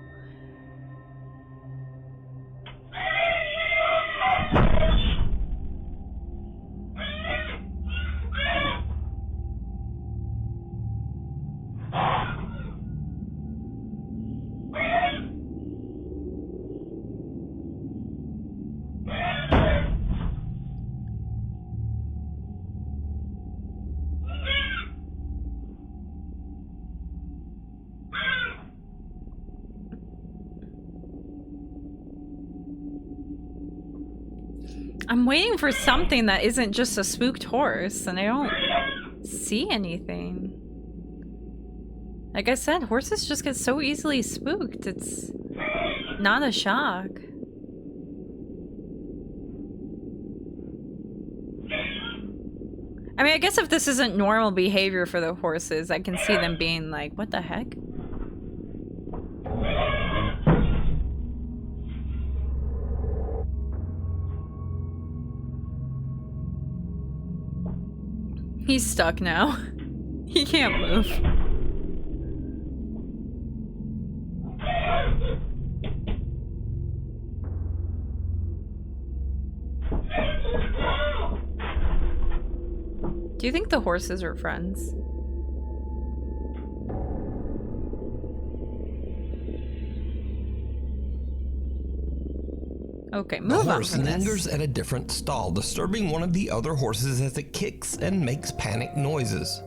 I'm waiting for something that isn't just a spooked horse, and I don't see anything. Like I said, horses just get so easily spooked. It's not a shock. I mean, I guess if this isn't normal behavior for the horses, I can see them being like, what the heck? He's stuck now. He can't move. you think the horses are friends? Okay, move the on horse from this. lingers at a different stall, disturbing one of the other horses as it kicks and makes panic noises.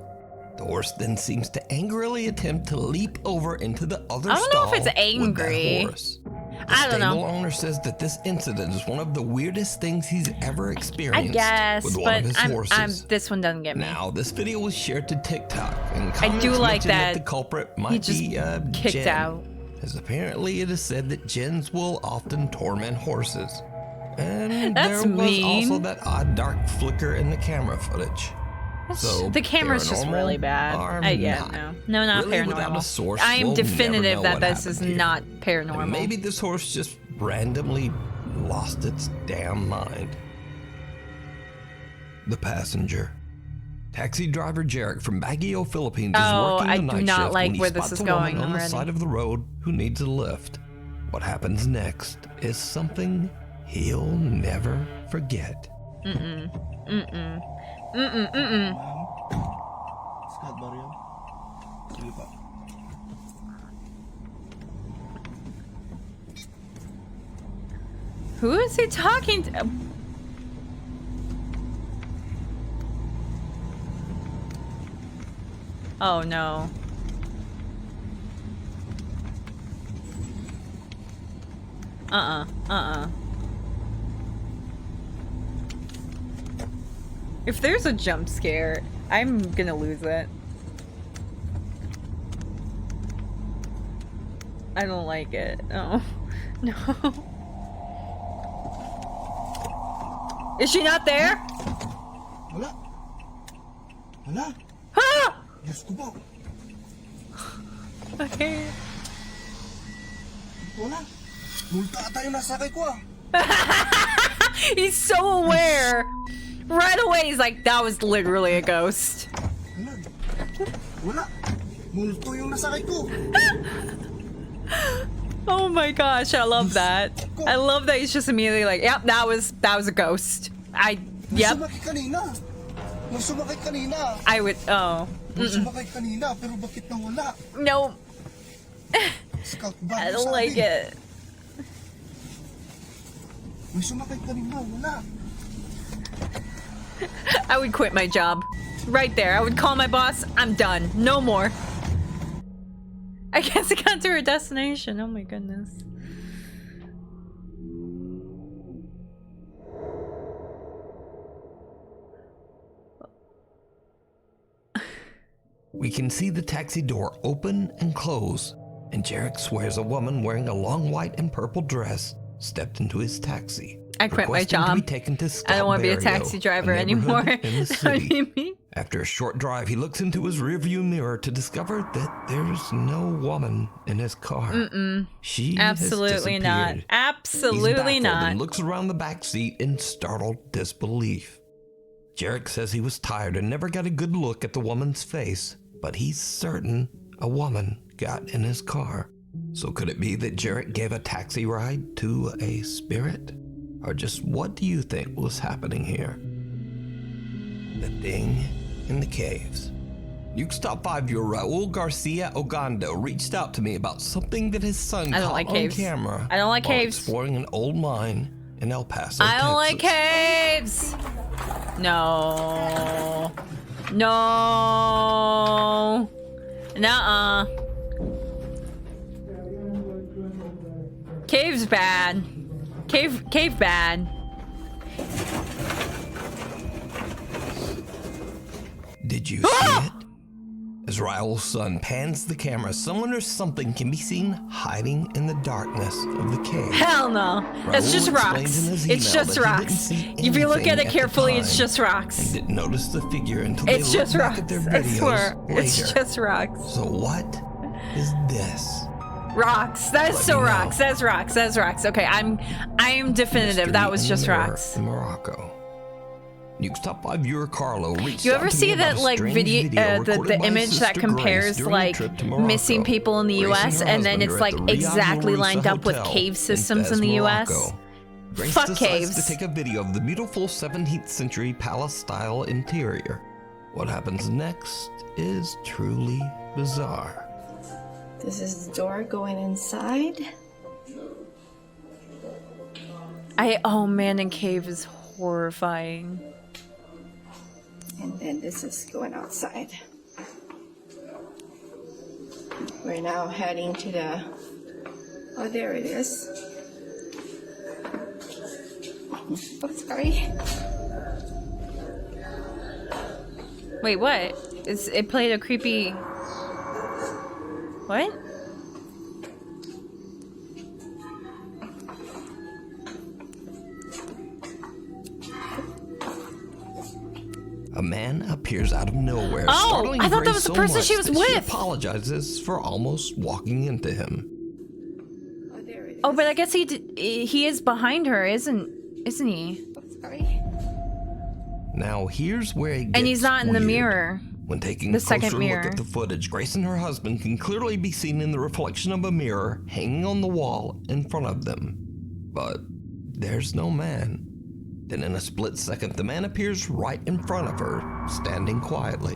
The horse then seems to angrily attempt to leap over into the other stall. I don't know if it's angry. With that horse. I don't know. The stable owner says that this incident is one of the weirdest things he's ever experienced. I guess, with one but of his horses. this one doesn't get me. Now, this video was shared to TikTok, and I do comments like mentioned that the culprit he might just be kicked Jen, out. as apparently it is said that Gens will often torment horses. And That's there was mean. also that odd dark flicker in the camera footage. So The camera's just paranormal really bad. or Not really paranormal. without a source, I am we'll never definitive know that what this is happened here. not paranormal. And maybe this horse just randomly lost its damn mind. The passenger. Taxi driver Jarek from Baguio, Philippines is working I the do night not shift like when he where this spots is a woman going on the already. side of the road who needs a lift. What happens next is something he'll never forget. Who is he talking to? Oh no. If there's a jump scare, I'm gonna lose it. I don't like it. Oh, no. Is she not there? Wala. Wala. Ah! Diyos ko po. Okay. Wala. Multa ata yung nasakay ko ah. He's so aware. Right away, he's like, that was literally a ghost. Wala. Multo yung nasakay ko. Oh my gosh, I love that. I love that he's just immediately like, yep, that was a ghost. Yep. Sumakay kanina. Sumakay kanina. I would, oh. Sumakay kanina, pero bakit nawala? No. Scout ba? I don't like it. May sumakay kanina, wala. I would quit my job. Right there. I would call my boss. I'm done. No more. I guess I got to her destination. Oh my goodness. We can see the taxi door open and close, and Jarek swears a woman wearing a long white and purple dress stepped into his taxi. I quit my requesting to job. be taken to I don't want to be a Barrio, taxi driver a neighborhood anymore. in the That would city. be me. After a short drive, he looks into his rearview mirror to discover that there's no woman in his car. She Absolutely has not. disappeared. Absolutely He's baffled not. and looks around the back seat in startled disbelief. Jarek says he was tired and never got a good look at the woman's face, but he's certain a woman got in his car. So could it be that Jarek gave a taxi ride to a spirit? Or just what do you think was happening here? The thing in the caves. Nuke's Top 5 viewer Raul Garcia Ogando reached out to me about something that his son I don't caught like on caves. camera I don't like while caves. exploring an old mine in El Paso, I don't like Texas. caves. No. No. Nuh-uh. Cave's bad. Cave bad. Did you see it? As Raul's son pans the camera, someone or something can be seen hiding in the darkness of the cave. Hell no. It's Raul just explains rocks. in his It's email just that he didn't rocks. see If you look at anything it the carefully, it's time just rocks. and didn't notice the figure until It's they just looked rocks. back at their I videos swear. later. It's just rocks. So what is this? Rocks. That is Let so me know. rocks. That's rocks. That's rocks. Okay, I am definitive. Mystery That was in just the mirror rocks. in Morocco. Nuke's Top 5 viewer Carlo reached You out ever to me see about that a like strange video, the recorded by his image that sister compares Grace during a like trip to Morocco. missing people in the Grace US her and then husband it's are like at the Riyadh exactly Marisa lined up with Hotel cave systems Fez, in the US? Morocco. Grace Fuck decides caves. to take a video of the beautiful 17th century palace style interior. What happens next is truly bizarre. This is the door going inside. Oh man, and cave is horrifying. And then this is going outside. We're now heading to the... Oh, there it is. Oh, sorry. Wait, what? It played a creepy... What? A man appears out of nowhere. Oh, I thought that was the person she was with. She apologizes for almost walking into him. Oh, but I guess he is behind her, isn't he? Sorry. Now here's where it gets And he's not in the weird. mirror. When taking The a second closer mirror. look at the footage, Grace and her husband can clearly be seen in the reflection of a mirror hanging on the wall in front of them. But there's no man. Then in a split second, the man appears right in front of her, standing quietly.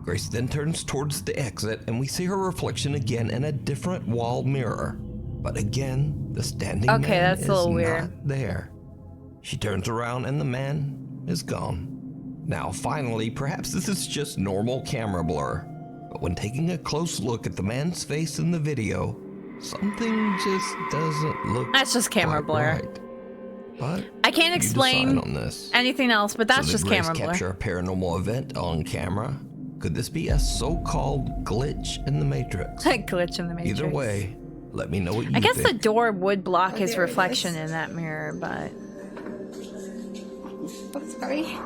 Grace then turns towards the exit and we see her reflection again in a different wall mirror. But again, the standing man that's is a little weird. not there. She turns around and the man is gone. Now finally, perhaps this is just normal camera blur, but when taking a close look at the man's face in the video, something just doesn't look That's just camera quite blur. right. But I can't you explain decide on this. anything else, but that's So just did Grace camera blur. capture a paranormal event on camera? Could this be a so-called glitch in the Matrix? Glitch in the Matrix. Either way, let me know what you I guess think. the door would block his there it reflection is. in that mirror, but... Oh, sorry.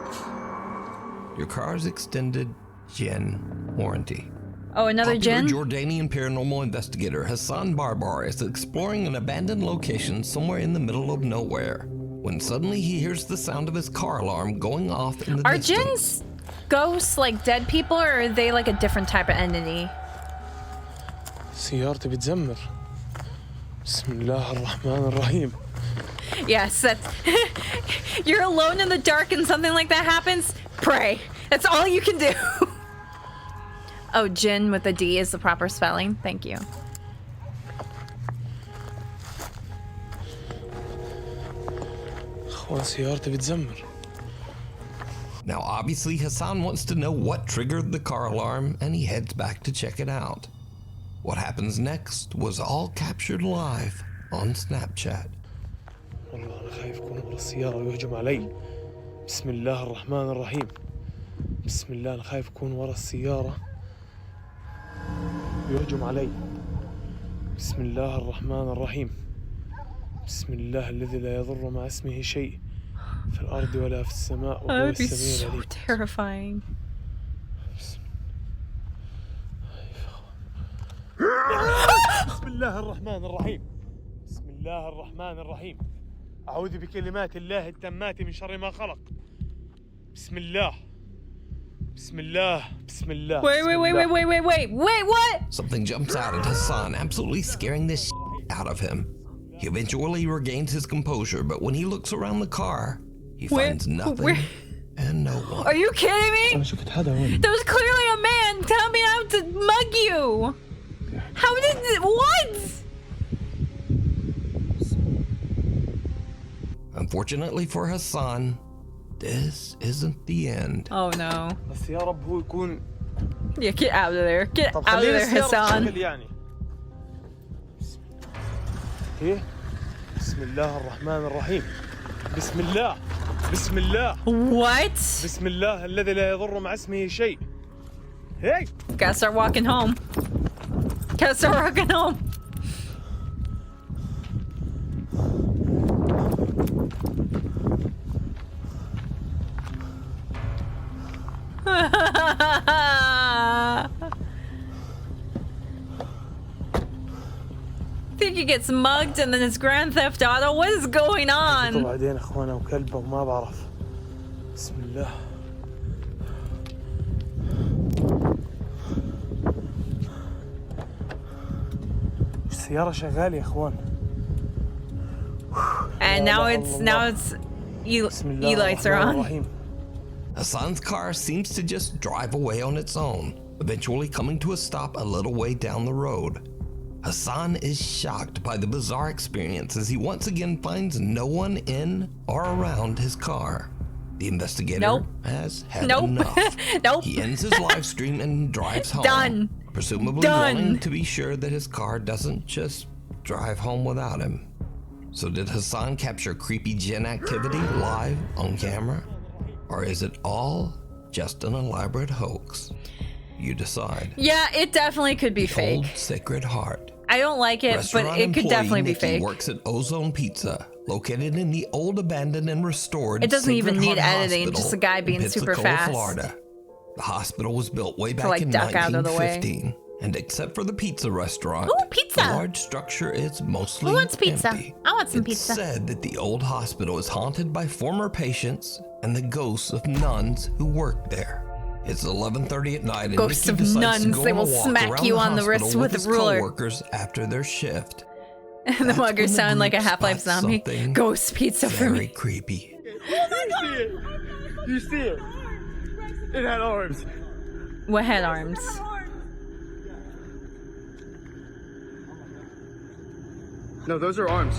Your car's extended GEN warranty. Oh, another Popular Jinn? Jordanian paranormal investigator Hassan Barbar is exploring an abandoned location somewhere in the middle of nowhere when suddenly he hears the sound of his car alarm going off in the Are distance. Jinns ghosts like dead people, or are they like a different type of entity? سيارتي بتزمر. بسم الله الرحمن الرحيم. Yes, that's... You're alone in the dark and something like that happens? Pray. That's all you can do. Oh, Jinn with a D is the proper spelling. Thank you. أخوان سيارتي بتزمر. Now obviously Hassan wants to know what triggered the car alarm and he heads back to check it out. What happens next was all captured live on Snapchat. والله أنا خايف يكون ورا السيارة ويهجم علي. بسم الله الرحمن الرحيم. بسم الله أنا خايف يكون ورا السيارة ويهجم علي. بسم الله الرحمن الرحيم. بسم الله الذي لا يضر مع اسمه شيء في الأرض ولا في السماء That وهو would be السميع so العليم. terrifying. بسم الله الرحمن الرحيم. بسم الله الرحمن الرحيم. أعوذ بكلمات الله التامات من شر ما خلق. بسم الله. بسم الله. بسم الله. Wait, what? Something jumps out at Hassan, absolutely scaring the out of him. He eventually regains his composure, but when he looks around the car, he finds nothing and no one. Are you kidding me? There was clearly a man coming out to mug you. How did what? Unfortunately for Hassan, this isn't the end. Oh no. بس يا رب هو يكون. Yeah, get out of there. Get طب out of خلينا there, السيارة Hassan. تشتغل يعني. إيه؟ بسم الله الرحمن الرحيم. بسم الله. بسم الله. What? بسم الله الذي لا يضر مع اسمه شيء. Hey! Gotta start walking home. Gotta start walking home. I think he gets mugged and then it's Grand Theft Auto. What is going on? بعدين اخوانا وكلبه وما بعرف. بسم الله. السيارة شغالة يا اخوان. And now it's E-lights are on. Hassan's car seems to just drive away on its own, eventually coming to a stop a little way down the road. Hassan is shocked by the bizarre experience as he once again finds no one in or around his car. The investigator has had enough. He ends his live stream and drives home. Presumably wanting to be sure that his car doesn't just drive home without him. So did Hassan capture creepy Jinn activity live on camera? Or is it all just an elaborate hoax? You decide. Yeah, it definitely could be fake. Old Sacred Heart. I don't like it, but it could definitely be fake. Works at Ozone Pizza, located in the old, abandoned, and restored. It doesn't Sacred even need Heart editing, Hospital just a guy being in super Pensacola, fast. Florida. The hospital was built way back like, in duck out of the way. 1915, and except for the pizza restaurant, Ooh, pizza! the large structure is mostly Who wants pizza? empty. I want some It's pizza. said that the old hospital is haunted by former patients and the ghosts of nuns who worked there. It's 11:30 at night, and Ghosts Nikki of decides nuns, to go they on a will walk smack around you on the wrist hospital with a his ruler. coworkers after their shift. The mugger's sound like a Half-Life zombie. something Ghost pizza for Very me. creepy. You see it? It had arms. What had arms? No, those are arms.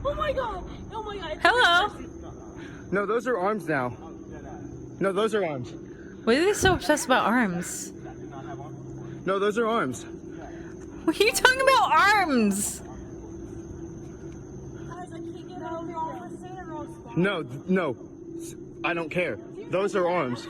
Oh my god! Oh my god! Hello. No, those are arms now. No, those are arms. Why are they so obsessed about arms? No, those are arms. What are you talking about arms? No, no. I don't care. Those are arms.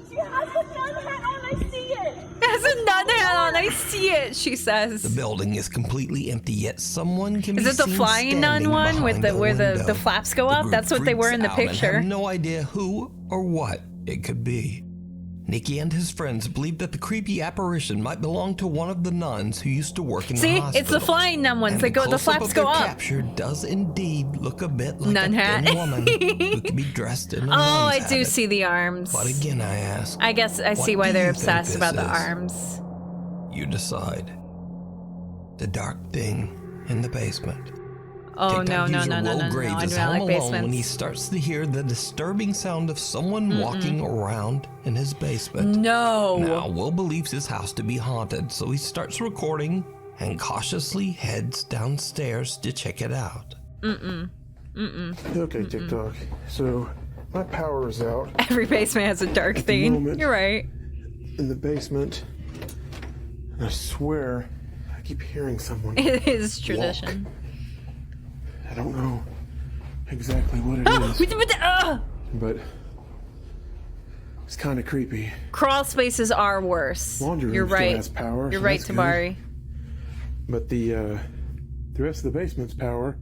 She has a nun hat on, I see it! Has a nun hat on, I see it, she says. The building is completely empty, yet someone can be Is it the seen flying nun standing one with behind the a where the window. flaps go The up? group That's what they were in the freaks out and picture. have no idea who or what it could be. Nikki and his friends believe that the creepy apparition might belong to one of the nuns who used to work in See, the hospital. it's the flying nun ones. And They go, the close-up flaps of go their up. capture does indeed look a bit like Nun a hat. thin woman who can be dressed in a Oh, nun's I do habit. see the arms. But again, I ask, I guess I see what why do they're you think obsessed this about the is? arms. You decide. The dark thing in the basement. Oh, TikTok no, no, user no, no, Will no, no, Graves I is do not home like alone when he basements. starts to hear the disturbing sound of someone walking around in his basement. No. Now, Will believes his house to be haunted, so he starts recording and cautiously heads downstairs to check it out. Okay, TikTok. So my power is out Every basement has a dark theme. moment. You're right. in the basement. And I swear I keep hearing someone. It is tradition. I don't know exactly what it is, but it's kind of creepy. Crawl spaces are worse. Laundry room You're still right. has power, You're so right, that's good. Tabari. But the rest of the basement's power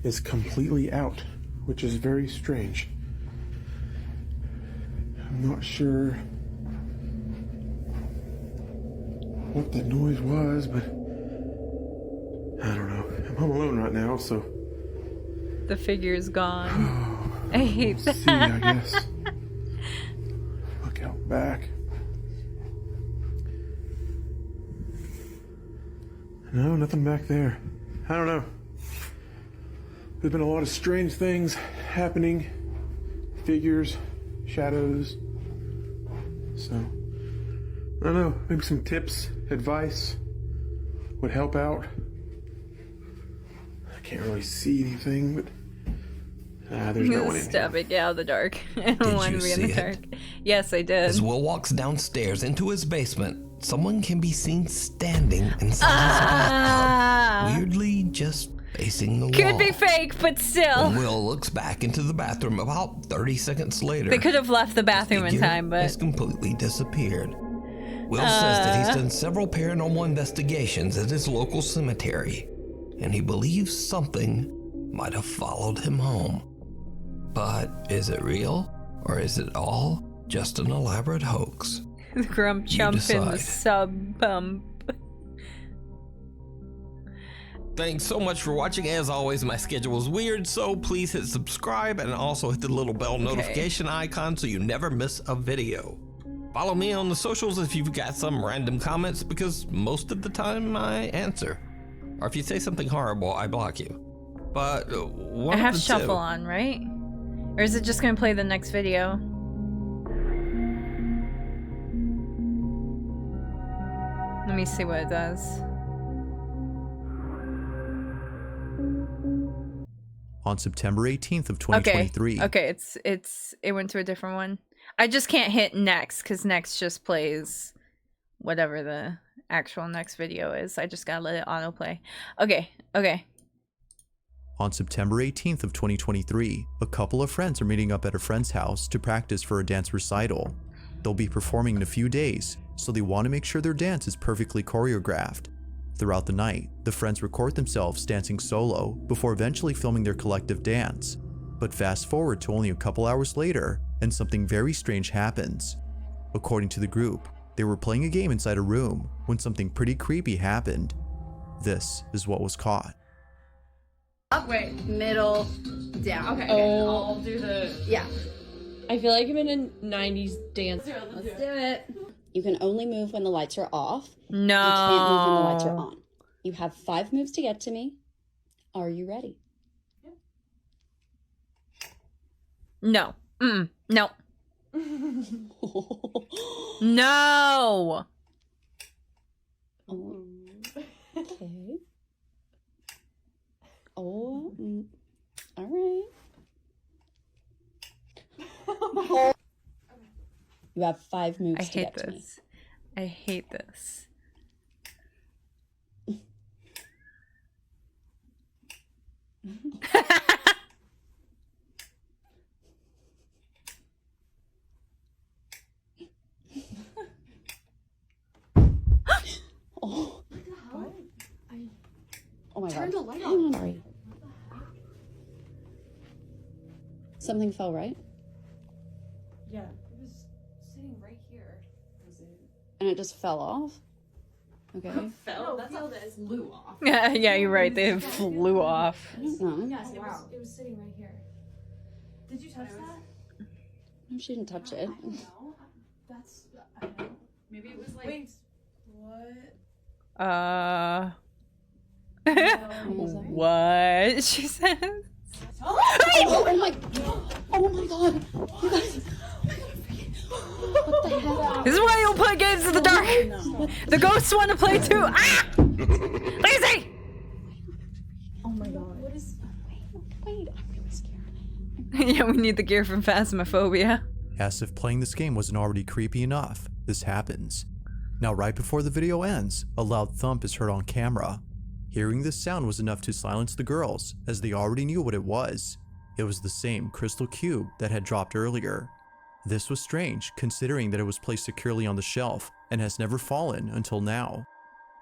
is completely out, which is very strange. I'm not sure what that noise was, but I don't know. I'm home alone right now, so The figure's gone. I hate that. see, I guess. Look out back. No, nothing back there. I don't know. There's been a lot of strange things happening. Figures, shadows. So, I don't know. Maybe some tips, advice would help out. I can't really see anything, but there's no one in here. Stop it. Get out of the dark. I don't want to be in the see dark. it? Yes, I did. As Will walks downstairs into his basement, someone can be seen standing inside his bathtub, weirdly just facing the wall. Could be fake, but still. When Will looks back into the bathroom about 30 seconds later, They could have left the bathroom in figure time, but has completely disappeared. Will says that he's done several paranormal investigations at his local cemetery, and he believes something might have followed him home. But is it real, or is it all just an elaborate hoax? the grump chump in the decide. sub bump. Thanks so much for watching. As always, my schedule is weird, so please hit subscribe and also hit the little bell notification icon so you never miss a video. Follow me on the socials if you've got some random comments, because most of the time I answer. Or if you say something horrible, I block you. But I one have of the shuffle two. on, right? Or is it just gonna play the next video? me see what it does. On September 18th of 2023. Okay, it went to a different one. I just can't hit next because next just plays whatever the actual next video is. I just gotta let it autoplay. Okay. On September 18th of 2023, a couple of friends are meeting up at a friend's house to practice for a dance recital. They'll be performing in a few days, so they want to make sure their dance is perfectly choreographed. Throughout the night, the friends record themselves dancing solo before eventually filming their collective dance. But fast forward to only a couple hours later, and something very strange happens. According to the group, they were playing a game inside a room when something pretty creepy happened. This is what was caught. Up, wait, middle, down. Okay, I'll do the... Yeah. I feel like I'm in a 90s dance. Let's do it. You can only move when the lights are off. No. You can't move when the lights are on. You have 5 moves to get to me. Are you ready? No. No. No. Okay. Oh, all right. You have 5 moves to get to me. I hate this. Oh. What? Oh my Turn God. the light Hang on. Sorry. Something fell, right? Yeah, it was sitting right here. And it just fell off? Okay. Fell? That's how that flew off. Yeah, you're right. They flew off. No. Yes, it was sitting right here. Did you touch that? No, she didn't touch it. I don't know. That's, I don't know. Maybe it was like... Wait, what? What she says? Oh my God. You guys. What the heck? This is why you don't play games in the dark. The ghosts want to play too. Ah! Lazy! Oh my God. What is... Wait, I'm really scared. Yeah, we need the gear from Phasmophobia. As if playing this game wasn't already creepy enough, this happens. Now, right before the video ends, a loud thump is heard on camera. Hearing this sound was enough to silence the girls, as they already knew what it was. It was the same crystal cube that had dropped earlier. This was strange, considering that it was placed securely on the shelf and has never fallen until now.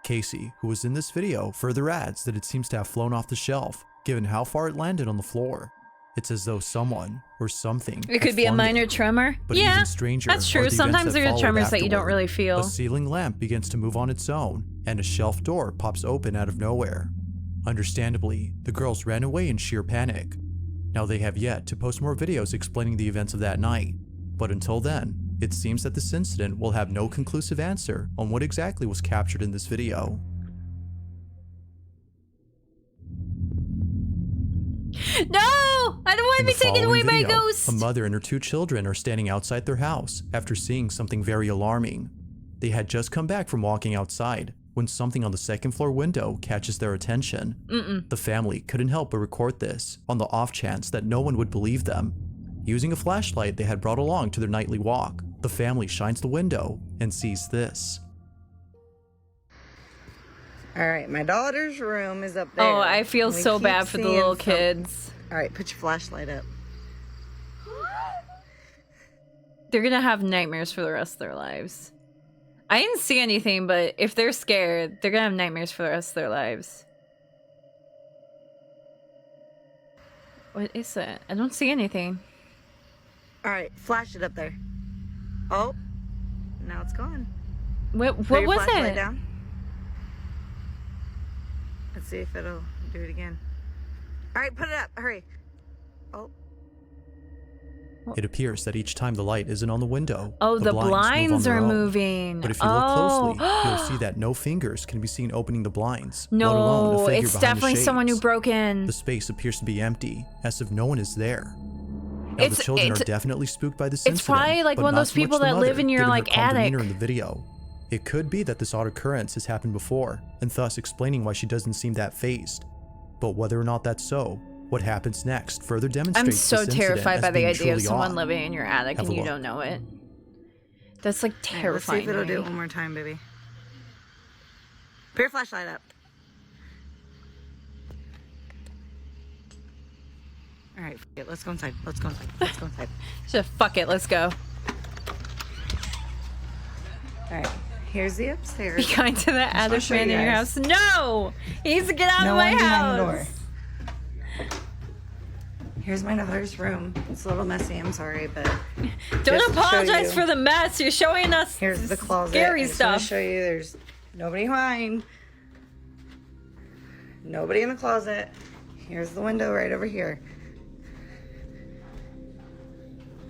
Casey, who was in this video, further adds that it seems to have flown off the shelf, given how far it landed on the floor. It's as though someone or something. It could be a minor tremor. But Yeah, even stranger that's are true. the Sometimes events there are followed tremors that you don't afterward. really feel. A ceiling lamp begins to move on its own, and a shelf door pops open out of nowhere. Understandably, the girls ran away in sheer panic. Now they have yet to post more videos explaining the events of that night, but until then, it seems that this incident will have no conclusive answer on what exactly was captured in this video. No! I don't want to be taken away by ghosts! A mother and her 2 children are standing outside their house after seeing something very alarming. They had just come back from walking outside when something on the 2nd floor window catches their attention. The family couldn't help but record this on the off chance that no one would believe them. Using a flashlight they had brought along to their nightly walk, the family shines the window and sees this. All right, my daughter's room is up there. Oh, I feel We so keep bad for the seeing little something. kids. All right, put your flashlight up. They're gonna have nightmares for the rest of their lives. I didn't see anything, but if they're scared, they're gonna have nightmares for the rest of their lives. What is it? I don't see anything. All right, flash it up there. Oh, now it's gone. What Put your was flashlight it? down. Let's see if it'll do it again. All right, put it up. Hurry. Oh. It appears that each time the light isn't on the window, Oh, the blinds move on are their own. moving. But if you look closely, you'll see that no fingers can be seen opening the blinds, let alone a No, figure it's behind the definitely someone who shades. broke in. The space appears to be empty, as if no one is there. Now, the children are definitely spooked by this incident. It's probably like but one of not those so much people the that live mother, in your given her like calm attic. demeanor in the video. It could be that this odd occurrence has happened before, and thus explaining why she doesn't seem that fazed. But whether or not that's so, what happens next further I'm demonstrates so this incident terrified as by the being idea of truly someone odd. living in your attic Have and a you look. don't know it. That's like Let's see terrifying. if it'll to do me. it one more time, baby. Put your flashlight up. All right, f it. Let's go inside. Let's go inside. Let's go inside. Just fuck it, let's go. All right, here's the upstairs. Be kind to the I just wanna attic show man you in your guys. house. No! He needs to get out No of my one behind the house. door. Here's my daughter's room. It's a little messy. I'm sorry, but Don't just to show apologize you- for the mess. You're showing us Here's the closet. scary I just wanna stuff. show you. There's nobody behind. Nobody in the closet. Here's the window right over here.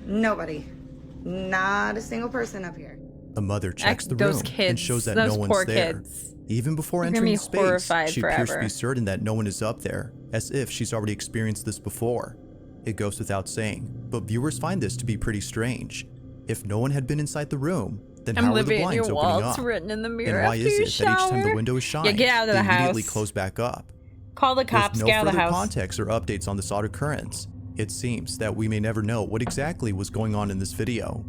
Nobody. Not a single person up here. The mother checks the Those room and kids, shows that those no poor one's there. kids. Even before They're gonna entering be the space, horrified she appears to forever. be certain that no one is up there, as if she's already experienced this before. It goes without saying, but viewers find this to be pretty strange. If no one had been inside the room, then I'm how are the living in blinds your opening walls up? written in the mirror And why after is you it that each time the shower? window is Yeah, shined, get out of they the immediately house. close back up? Call the cops, With get no out of the further house. context or updates on this odd occurrence, it seems that we may never know what exactly was going on in this video.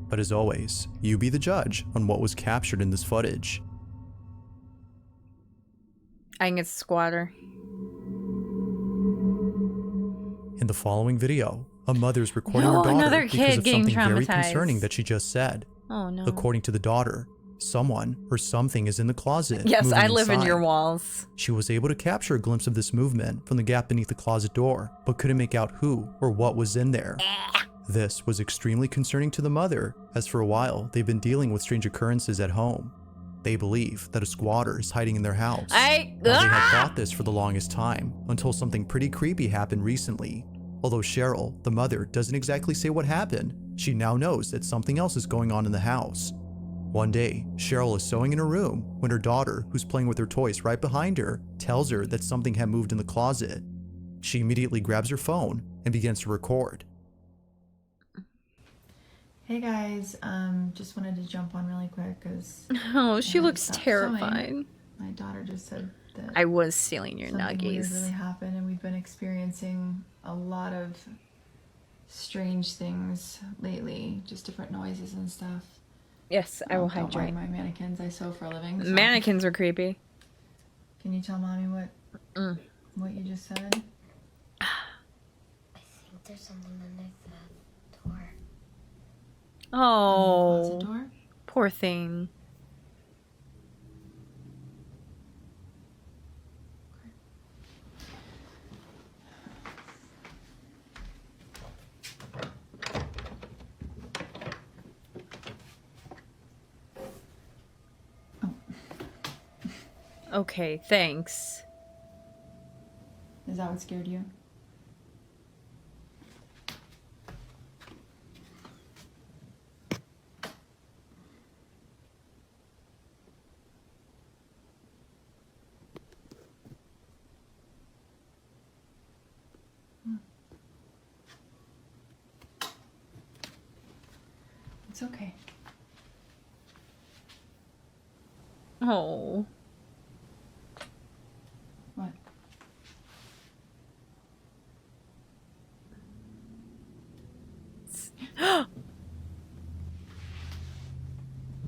But as always, you be the judge on what was captured in this footage. I think it's a squatter. In the following video, a mother's recording No, her daughter another because kid of getting something very traumatized. concerning that she just said. Oh no. According to the daughter, someone or something is in the closet. Yes, moving I live in inside. your walls. She was able to capture a glimpse of this movement from the gap beneath the closet door, but couldn't make out who or what was in there. This was extremely concerning to the mother, as for a while they've been dealing with strange occurrences at home. They believe that a squatter is hiding in their house. Now, they had thought this for the longest time, until something pretty creepy happened recently. Although Cheryl, the mother, doesn't exactly say what happened, she now knows that something else is going on in the house. One day, Cheryl is sewing in her room when her daughter, who's playing with her toys right behind her, tells her that something had moved in the closet. She immediately grabs her phone and begins to record. Hey guys, just wanted to jump on really quick because Oh, she looks terrified. My daughter just said that I was stealing your something weird nuggies. really happened, and we've been experiencing a lot of strange things lately, just different noises and stuff. Yes, I will Don't mind hydrate. my mannequins. I sew for a living. so- Mannequins are creepy. Can you tell mommy what you just said? I think there's something underneath the door. Oh, Closet door? poor thing. Okay, thanks. Is that what scared you? It's okay. Oh. What?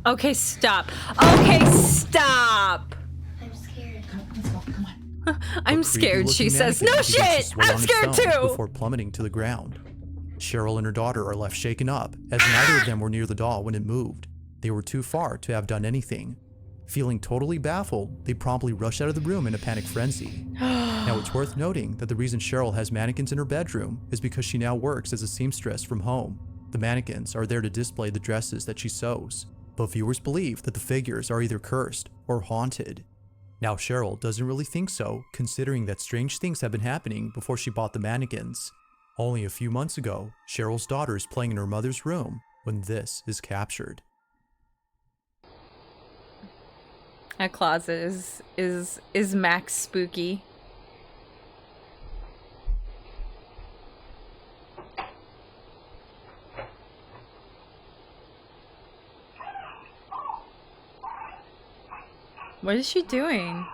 Okay, stop. Okay, stop. I'm scared. Let's go. Come on. I'm A scared, she creepy-looking says. mannequin No begins to shit! sway I'm on its scared own too! Before plummeting to the ground. Cheryl and her daughter are left shaken up, as neither of them were near the doll when it moved. They were too far to have done anything. Feeling totally baffled, they promptly rush out of the room in a panic frenzy. Now, it's worth noting that the reason Cheryl has mannequins in her bedroom is because she now works as a seamstress from home. The mannequins are there to display the dresses that she sews, but viewers believe that the figures are either cursed or haunted. Now, Cheryl doesn't really think so, considering that strange things have been happening before she bought the mannequins. Only a few months ago, Cheryl's daughter is playing in her mother's room when this is captured. That closet is max spooky. What is she doing?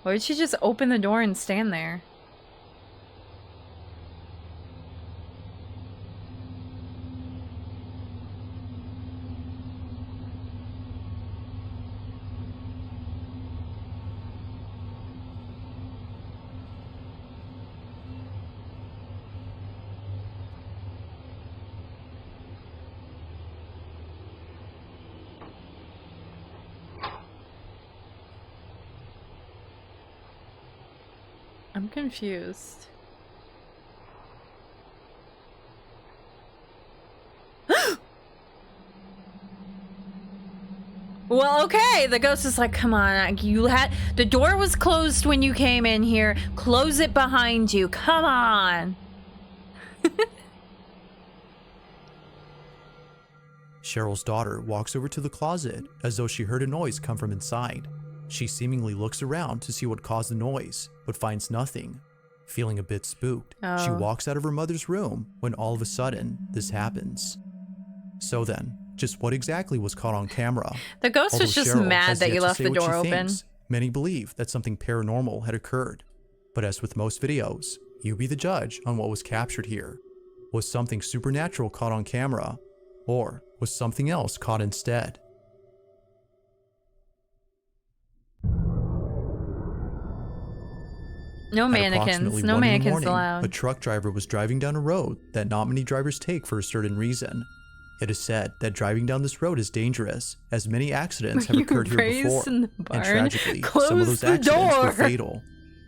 Why did she just open the door and stand there? I'm confused. Well, okay. The ghost is like, come on, you had the door was closed when you came in here. Close it behind you. Come on. Cheryl's daughter walks over to the closet as though she heard a noise come from inside. She seemingly looks around to see what caused the noise, but finds nothing. Feeling a bit spooked, she walks out of her mother's room when all of a sudden, this happens. So then, just what exactly was caught on camera? The ghost was just mad that you left the door open. Many believe that something paranormal had occurred. But as with most videos, you be the judge on what was captured here. Was something supernatural caught on camera? Or was something else caught instead? No mannequins. No mannequins allowed. A truck driver was driving down a road that not many drivers take for a certain reason. It is said that driving down this road is dangerous, as many accidents have occurred here before. And tragically, some of those accidents were fatal.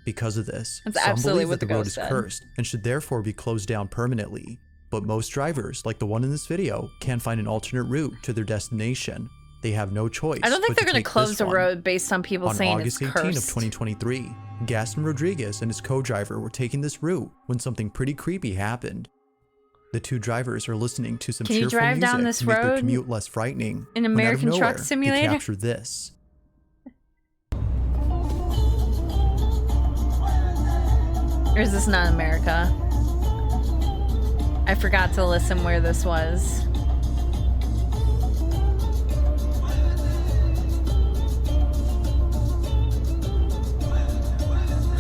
Because of this, some believe that the road is cursed and should therefore be closed down permanently. But most drivers, like the one in this video, can't find an alternate route to their destination. They have no choice. I don't think they're going to close a road based on people saying it's cursed. On August 18 of 2023, Gaston Rodriguez and his co-driver were taking this route when something pretty creepy happened. The two drivers are listening to some cheerful music to make their commute less frightening. In American Truck Simulator? They capture this. Or is this not America? I forgot to listen where this was.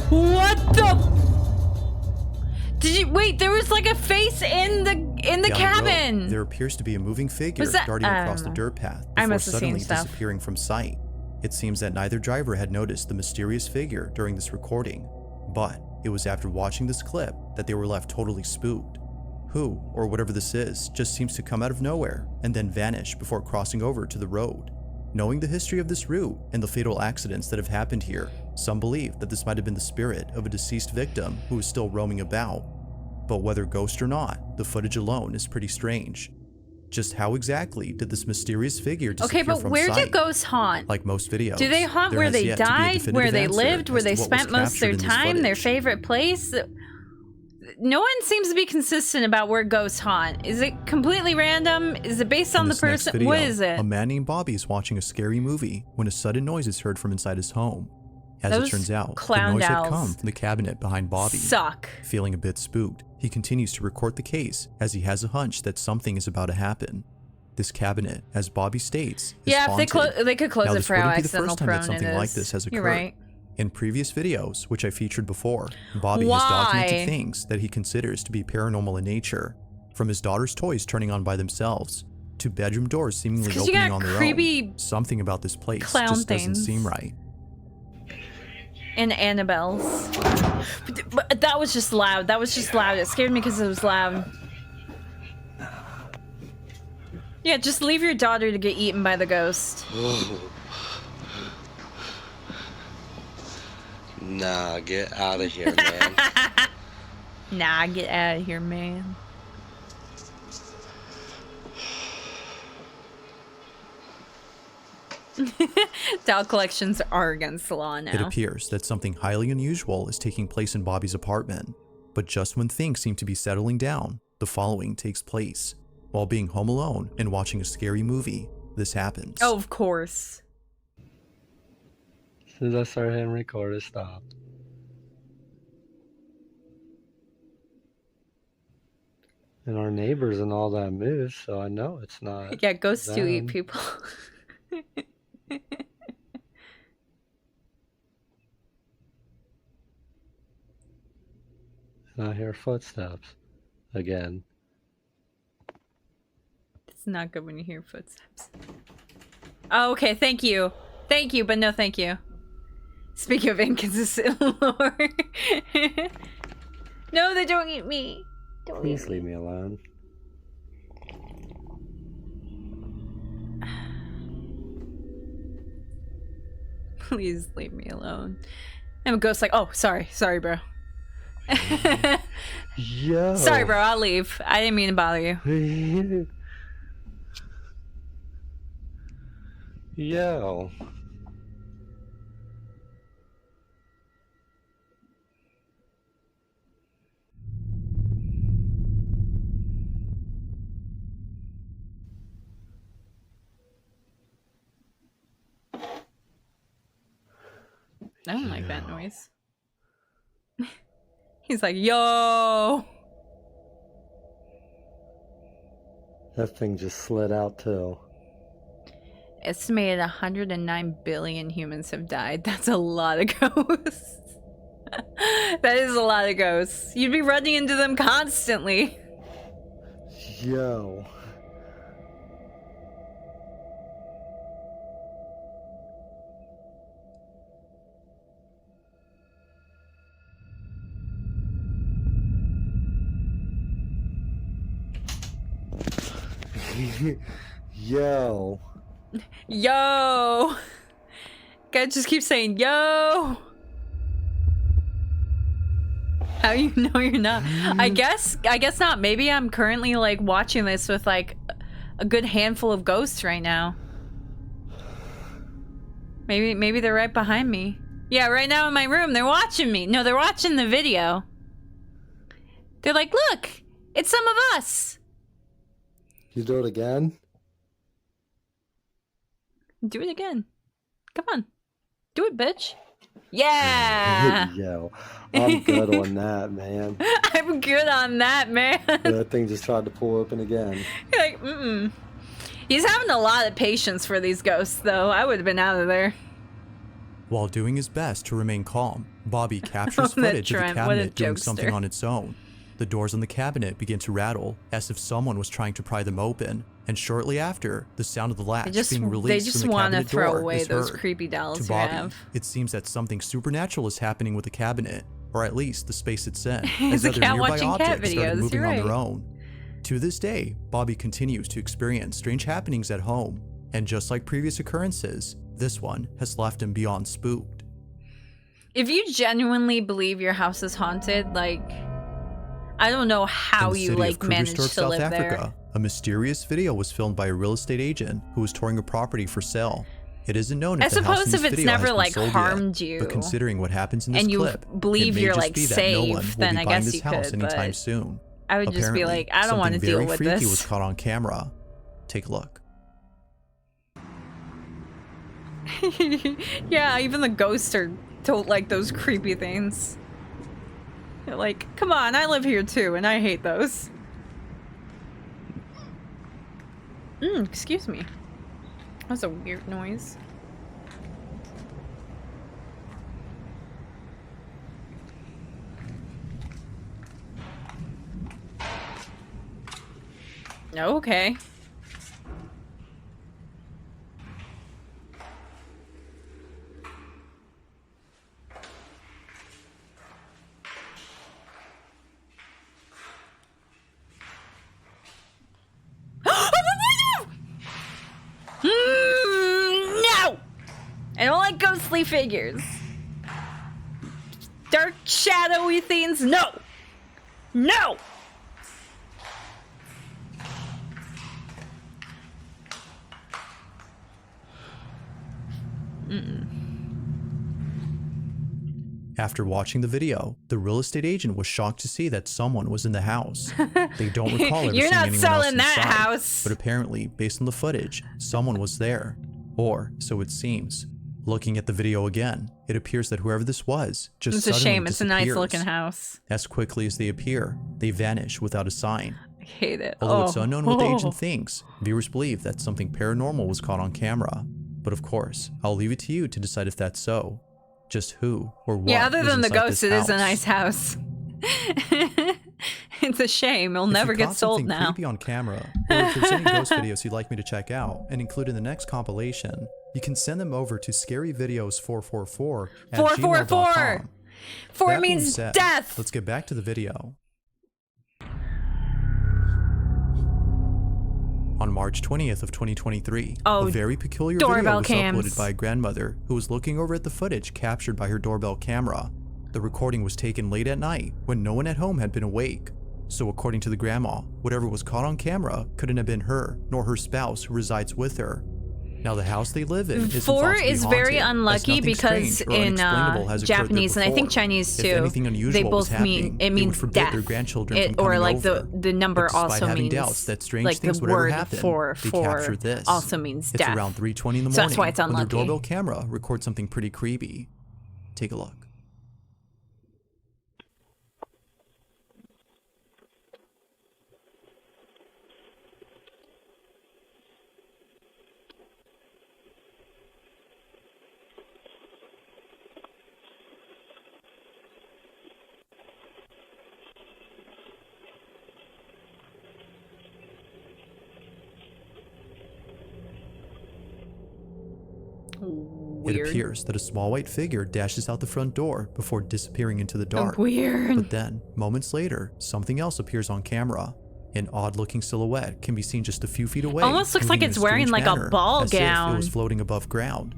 What the? Did you wait? There was like a face in the cabin. There appears to be a moving figure darting across the dirt path before suddenly disappearing from sight. It seems that neither driver had noticed the mysterious figure during this recording, but it was after watching this clip that they were left totally spooked. Who, or whatever this is, just seems to come out of nowhere and then vanish before crossing over to the road. Knowing the history of this route and the fatal accidents that have happened here, some believe that this might have been the spirit of a deceased victim who is still roaming about. But whether ghost or not, the footage alone is pretty strange. Just how exactly did this mysterious figure disappear from sight? Okay, but where do ghosts haunt? Like most videos, do they haunt where they died, where they lived, where they spent most of their time, their favorite place? No one seems to be consistent about where ghosts haunt. Is it completely random? Is it based on the person? Video, what is it? A man named Bobby is watching a scary movie when a sudden noise is heard from inside his home. As it turns out, the noise had come from the cabinet behind Bobby. Feeling a bit spooked, he continues to record the case as he has a hunch that something is about to happen. This cabinet, as Bobby states, is haunted. If they could close it for how accidental prone it is. Something like this has occurred. You're right. In previous videos, which I featured before, Bobby has documented things that he considers to be paranormal in nature, from his daughter's toys turning on by themselves, to bedroom doors seemingly opening on their own. Something about this place just doesn't seem right. And Annabelle's. But that was just loud. That was just loud. It scared me because it was loud. Yeah, just leave your daughter to get eaten by the ghost. Nah, get out of here, man. Nah, get out of here, man. Doll collections are against the law now. It appears that something highly unusual is taking place in Bobby's apartment. But just when things seem to be settling down, the following takes place. While being home alone and watching a scary movie, this happens. Oh, of course. As soon as I started hitting record, it stopped. And our neighbors and all that moved, so I know it's not. Yeah, ghosts do eat people. And I hear footsteps again. It's not good when you hear footsteps. Oh, okay, thank you. Thank you, but no thank you. Speaking of inconsistent lore. No, they don't eat me. Don't Please leave me alone. Please leave me alone. I'm a ghost like, oh, sorry, bro. Yo. Sorry, bro, I'll leave. I didn't mean to bother you. Yo. I don't like that noise. He's like, yo! That thing just slid out too. Estimated 109 billion humans have died. That's a lot of ghosts. That is a lot of ghosts. You'd be running into them constantly. Yo. Yo. Yo! Guy just keeps saying, yo! How you know you're not? I guess not. Maybe I'm currently like watching this with like a good handful of ghosts right now. Maybe they're right behind me. Yeah, right now in my room, they're watching me. No, they're watching the video. They're like, look, it's some of us. You do it again? Do it again. Come on. Do it, bitch. Yeah. Yo, I'm good on that, man. I'm good on that, man. That thing just tried to pull open again. You're like, He's having a lot of patience for these ghosts, though. I would have been out of there. While doing his best to remain calm, Bobby captures footage of the cabinet doing something on its own. The doors on the cabinet begin to rattle, as if someone was trying to pry them open, and shortly after, the sound of the latch being released from the cabinet door throw away is those heard. creepy dolls To you Bobby, have. it seems that something supernatural is happening with the cabinet, or at least the space it's in, He's as a other cat nearby watching cat objects started videos, moving you're on their right. own. To this day, Bobby continues to experience strange happenings at home, and just like previous occurrences, this one has left him beyond spooked. If you genuinely believe your house is haunted, like, I don't know how In the you city like of managed Krugersdorp, to South live Africa, there. a mysterious video was filmed by a real estate agent who was touring a property for sale. It isn't known I if the house in suppose this if it's video has never been like sold harmed yet, you, but considering what happens in this and you clip, believe it may you're just like be that no one safe, will then be I buying guess this you house could. anytime But soon. I would just be Apparently, like, I don't want to something deal very with freaky this. was caught on camera. Take a look. Yeah, even the ghosts are told like those creepy things. They're like, come on, I live here too, and I hate those. Excuse me. That was a weird noise. Okay. No! I don't like ghostly figures. Dark, shadowy things, no! No! After watching the video, the real estate agent was shocked to see that someone was in the house. They don't recall ever You're seeing not anyone selling else that inside, house. but apparently, based on the footage, someone was there. Or so it seems. Looking at the video again, it appears that whoever this was just It's a suddenly shame. It's a nice disappears. looking house. As quickly as they appear, they vanish without a sign. I hate it. Although it's unknown what the agent thinks, viewers believe that something paranormal was caught on camera. But of course, I'll leave it to you to decide if that's so. Just who or what Yeah, other was than the inside ghost, this it is a house. nice house. It's a shame. It'll never If you get caught sold something now. creepy on camera, or if there's any ghost videos you'd like me to check out and include in the next compilation, you can send them over to scaryvideos444 at 444. gmail.com. 4 That being means said, death. Let's get back to the video. On March 20th of 2023, a very peculiar video doorbell was cams. uploaded by a grandmother who was looking over at the footage captured by her doorbell camera. The recording was taken late at night when no one at home had been awake. So according to the grandma, whatever was caught on camera couldn't have been her nor her spouse who resides with her. Now the house they live in is 4 is very unlucky because in Japanese and I think Chinese too, they both mean death. Their grandchildren it, from coming or like over. the number But despite also having means doubts that strange like things the would ever word happen, for they capture this. also means death. It's around 3:20 in the morning So that's why it's when their unlucky. doorbell camera records something pretty creepy. Take a look. Weird. It appears that a small white figure dashes out the front door before disappearing into the dark. Weird. But then, moments later, something else appears on camera. An odd-looking silhouette can be seen just a few feet away. Almost looks like moving in it's a wearing strange like a manner, ball as if gown. it was floating above ground.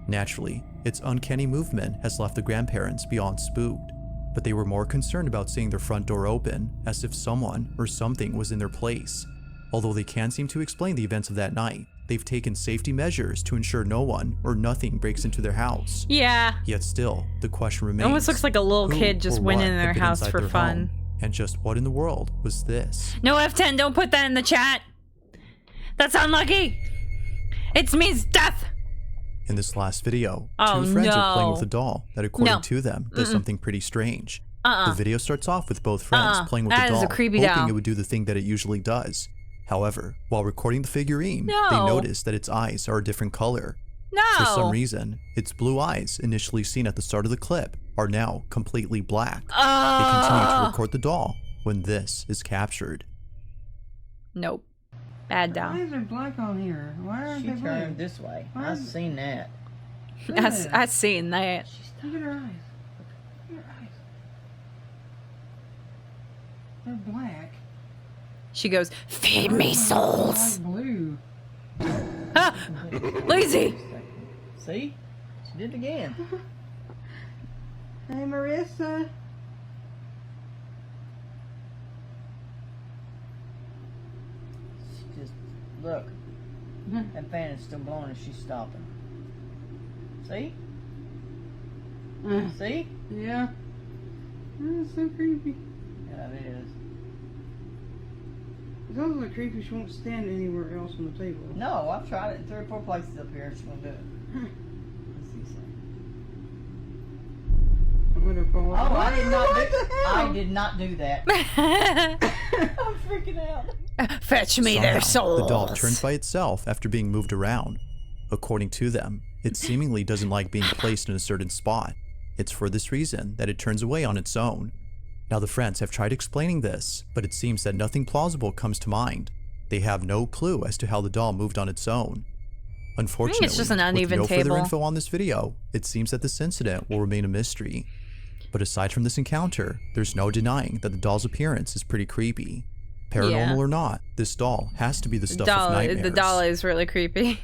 Naturally, its uncanny movement has left the grandparents beyond spooked, but they were more concerned about seeing their front door open, as if someone or something was in their place. Although they can't seem to explain the events of that night, they've taken safety measures to ensure no one or nothing breaks into their house. Yeah. Yet still, the question It remains. almost looks like a little who kid just or went what in had their been house inside for their fun. home, and just what in the world was this? No F10, don't put that in the chat. That's unlucky. It means death. In this last video, Oh, two friends no. are playing with a doll that, according No. to them, does Mm-mm. something pretty strange. Uh-uh. The video starts off with both friends Uh-uh. playing with That the is doll, a creepy hoping doll. it would do the thing that it usually does. However, while recording the figurine, No. they notice that its eyes are a different color. No. For some reason, its blue eyes, initially seen at the start of the clip, are now completely black. They continue to record the doll when this is captured. Nope. Bad doll. Why is there black on here? Why aren't She they turned blue? this way. Why I've is- seen that. I seen that. Look at her eyes. Look at her eyes. They're black. She goes, feed me souls. Light blue. Ah, lazy. See? She did it again. Hey, Marissa. She just, look. That fan is still blowing and she's stopping. See? See? Yeah. That's so creepy. Yeah, it is. It's also creepy she won't stand anywhere else on the table. No, I've tried it in 3 or 4 places up here and she won't do it. Let's see something. Oh, I did not do that. I'm freaking out. Fetch me their souls. The doll turns by itself after being moved around. According to them, it seemingly doesn't like being placed in a certain spot. It's for this reason that it turns away on its own. Now the friends have tried explaining this, but it seems that nothing plausible comes to mind. They have no clue as to how the doll moved on its own. Unfortunately, it's just an uneven with no further table. info on this video, it seems that this incident will remain a mystery. But aside from this encounter, there's no denying that the doll's appearance is pretty creepy. Paranormal Yeah. or not, this doll has to be the stuff doll, of nightmares. the doll is really creepy.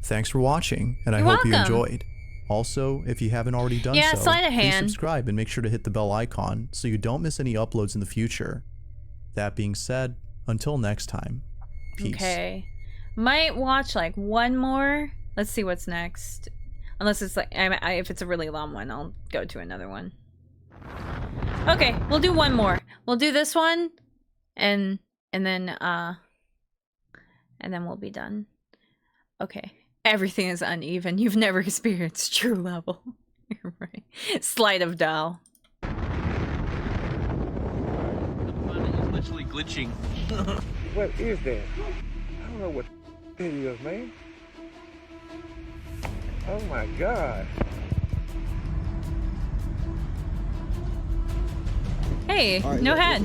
Thanks for watching, and I You're hope you welcome. enjoyed. Also, if you haven't already done Yeah, so, slide a please hand. subscribe and make sure to hit the bell icon so you don't miss any uploads in the future. That being said, until next time, peace. Okay. Might watch like one more. Let's see what's next. Unless it's like, if it's a really long one, I'll go to another one. Okay, we'll do one more. We'll do this one, and then we'll be done. Okay. Everything is uneven. You've never experienced true level. You're right. Sleight of doll. It's literally glitching. What is that? I don't know what it is, man. Oh my God. Hey, All right, no look, head.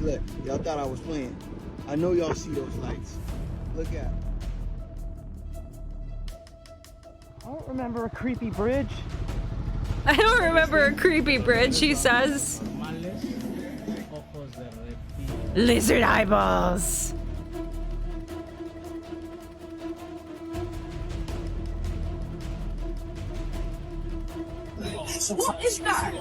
Look. Y'all thought I was playing. I know y'all see those lights. Look at 'em. I don't remember a creepy bridge. I don't remember a creepy bridge, he says. Lizard eyeballs. What is that?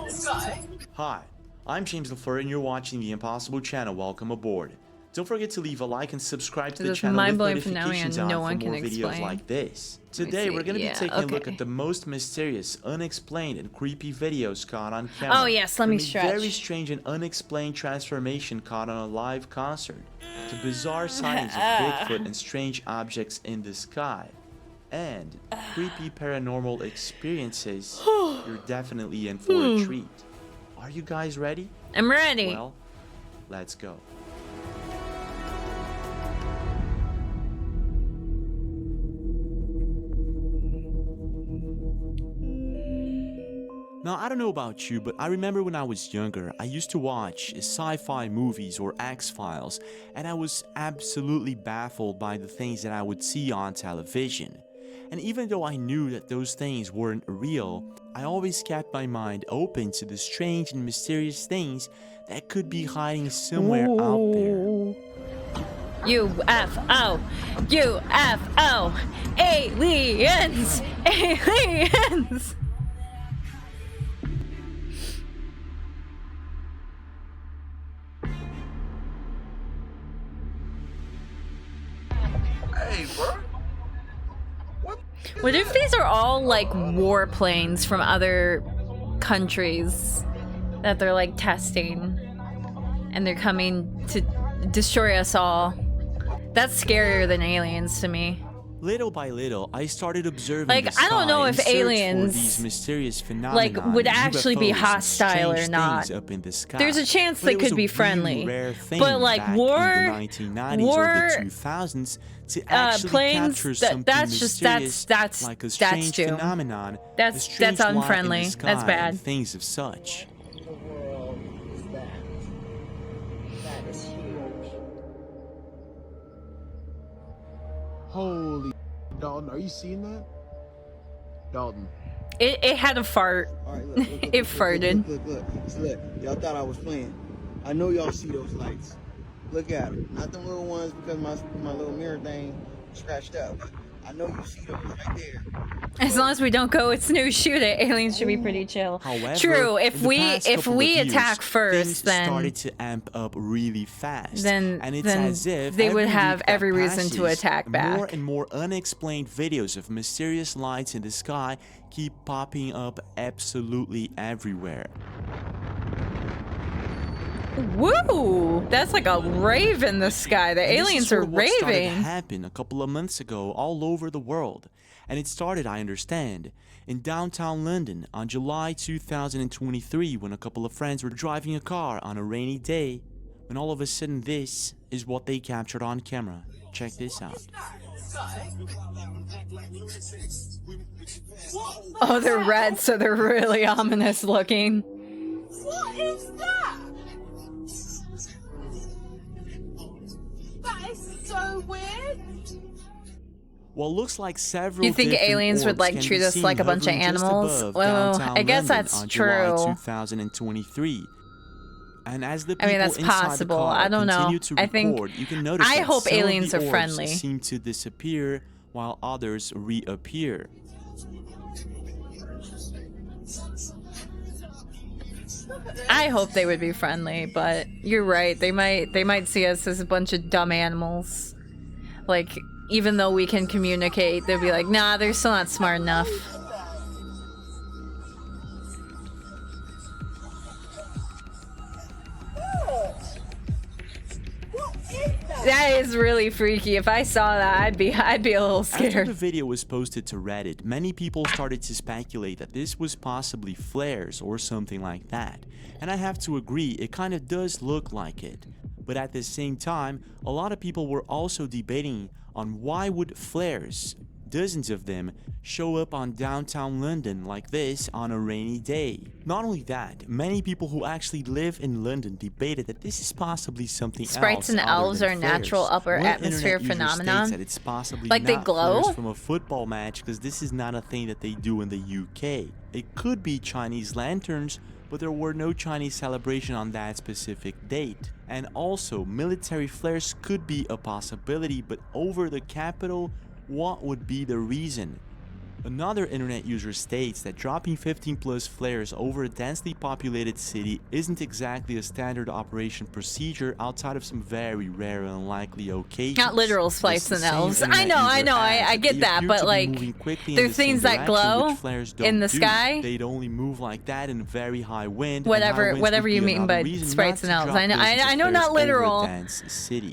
Hi, I'm James LaFleur and you're watching the Impossible Channel. Welcome aboard. Don't forget to leave a like and subscribe to the This is channel with mind-blowing finale notifications and on no for one more can videos explain. like this. Let me Today we're see. going to be Yeah, taking a look okay. at the most mysterious, unexplained, and creepy videos caught on camera. Oh, yes, let me From a stretch. very strange and unexplained transformation caught on a live concert, to bizarre sightings of Bigfoot and strange objects in the sky, and creepy paranormal experiences. You're definitely in for a treat. Are you guys ready? I'm ready. Well, let's go. Now, I don't know about you, but I remember when I was younger, I used to watch sci-fi movies or X-Files, and I was absolutely baffled by the things that I would see on television. And even though I knew that those things weren't real, I always kept my mind open to the strange and mysterious things that could be hiding somewhere out there. UFO! UFO! Aliens! Aliens! Hey, bro. What if these are all like warplanes from other countries that they're like testing and they're coming to destroy us all? That's scarier than aliens to me. Little by little, I started observing Like, the I don't know sky if and searched for aliens, these mysterious phenomena, like, would and actually be UFOs and hostile or strange not. things up in the sky. There's a chance But they it was could a be really friendly. rare thing But like back war, in the 1990s or the 2000s to actually planes, capture something that's just mysterious like a strange doom. phenomenon, That's a strange light in the unfriendly. That's sky, bad. and things of such. That is huge. Holy Dalton, are you seeing that? Dalton. It had a fart. All right, look, It farted. Look. Y'all thought I was playing. I know y'all see those lights. Look at them. Not the little ones because my little mirror thing scratched up. I know you see those right there. As long as we don't go with snooze shoot it, aliens should be pretty chill. However, True, in the past couple of years, attack first, things then started to amp up really fast. then and it's as if they would every have week that every reason to passes, attack back. More and more unexplained videos of mysterious lights in the sky keep popping up absolutely everywhere. Woo! That's like a rave in the sky. The And this is aliens sort are of what started to raving. happen a couple of months ago all over the world. And it started, I understand, in downtown London on July 2023 when a couple of friends were driving a car on a rainy day, when all of a sudden this is what they captured on camera. Check this out. Oh, they're red, so they're really ominous looking. What is that? That is so weird. What looks like several You think different aliens would orbs like can treat be us seen like a bunch of hovering just animals? above Well, downtown I guess London that's on July true. 2023. And as the I people mean, that's inside possible. the car I don't know. continue to I think- record, you can notice I that hope some of aliens the are orbs friendly. seem to disappear while others reappear. I hope they would be friendly, but you're right. They might see us as a bunch of dumb animals. Like, even though we can communicate, they'll be like, nah, they're still not smart enough. That is really freaky. If I saw that, I'd be a little After scared. the video was posted to Reddit, many people started to speculate that this was possibly flares or something like that. And I have to agree, it kind of does look like it. But at the same time, a lot of people were also debating on why would flares Dozens of them show up on downtown London like this on a rainy day. Not only that, many people who actually live in London debated that this is possibly something Sprites else and elves other are than natural flares. upper One atmosphere internet user phenomenon. states that it's possibly Like they not glow? flares from a football match because this is not a thing that they do in the UK. It could be Chinese lanterns, but there were no Chinese celebration on that specific date. And also, military flares could be a possibility, but over the capital, what would be the reason? Another internet user states that dropping 15 plus flares over a densely populated city isn't exactly a standard operation procedure outside of some very rare and unlikely occasions. Not literal sprites and elves. I know, I get that, but like, there's things that glow in the sky. They'd only move like that in very high wind. Whatever you mean by sprites and elves. I know not literal.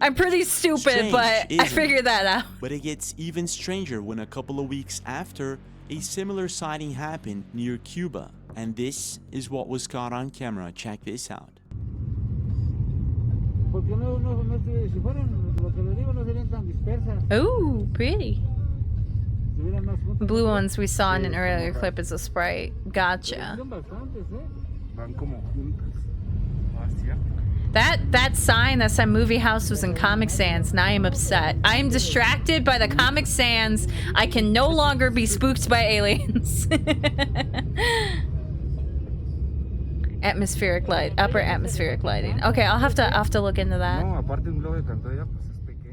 I'm pretty stupid, but I figured that out. But it gets even stranger when a couple of weeks after, a similar sighting happened near Cuba, and this is what was caught on camera. Check this out. Ooh, pretty. The blue ones we saw in an earlier clip is a sprite. Gotcha. That sign that said Movie House was in Comic Sans, and I am upset. I am distracted by the Comic Sans. I can no longer be spooked by aliens. Atmospheric light, upper atmospheric lighting. Okay, I'll have to look into that.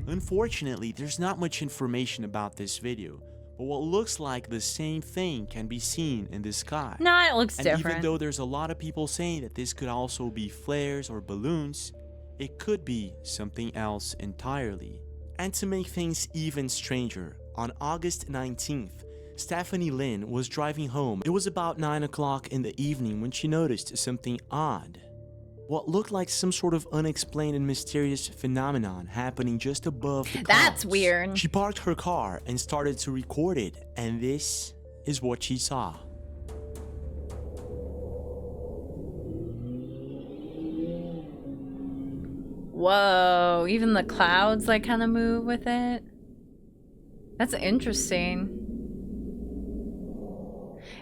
Unfortunately, there's not much information about this video, but what looks like the same thing can be seen in the sky. No, it looks different. Even though there's a lot of people saying that this could also be flares or balloons, it could be something else entirely. And to make things even stranger, on August 19th, Stephanie Lynn was driving home. It was about 9 o'clock in the evening when she noticed something odd. What looked like some sort of unexplained and mysterious phenomenon happening just above the clouds. That's weird. She parked her car and started to record it, and this is what she saw. Whoa, even the clouds like kind of move with it. That's interesting.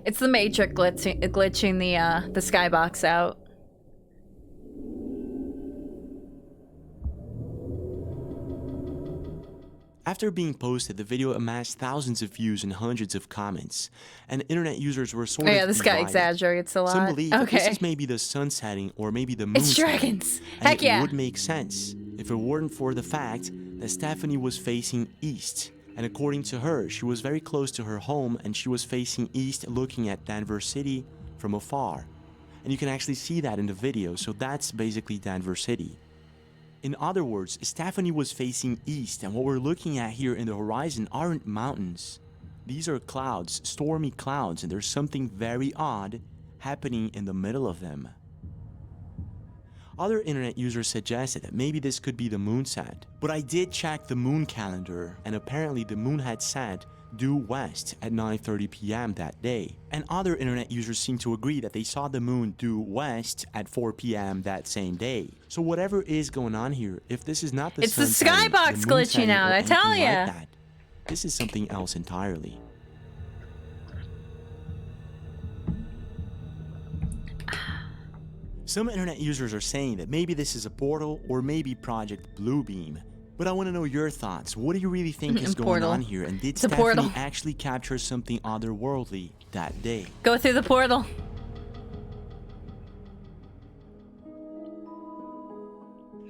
It's the Matrix glitching the skybox out. After being posted, the video amassed thousands of views and hundreds of comments, and internet users were sort of yeah, this guy divided. exaggerates a lot. Some believe that this is maybe the sun setting or maybe the moon It's setting. dragons. And Heck it yeah. would make sense if it weren't for the fact that Stephanie was facing east. And according to her, she was very close to her home and she was facing east looking at Denver City from afar. And you can actually see that in the video, so that's basically Denver City. In other words, Stephanie was facing east, and what we're looking at here in the horizon aren't mountains. These are clouds, stormy clouds, and there's something very odd happening in the middle of them. Other internet users suggested that maybe this could be the moon set, but I did check the moon calendar, and apparently the moon had set due west at 9:30 p.m. that day. And other internet users seem to agree that they saw the moon due west at 4 p.m. that same day. So whatever is going on here, if this is not the It's the sun setting, skybox the moon glitching setting, out, or I tell anything ya. like that, this is something else entirely. Some internet users are saying that maybe this is a portal or maybe Project Bluebeam. But I want to know your thoughts. What do you really think is going on here? And did Stephanie actually capture something otherworldly that day? Go through the portal.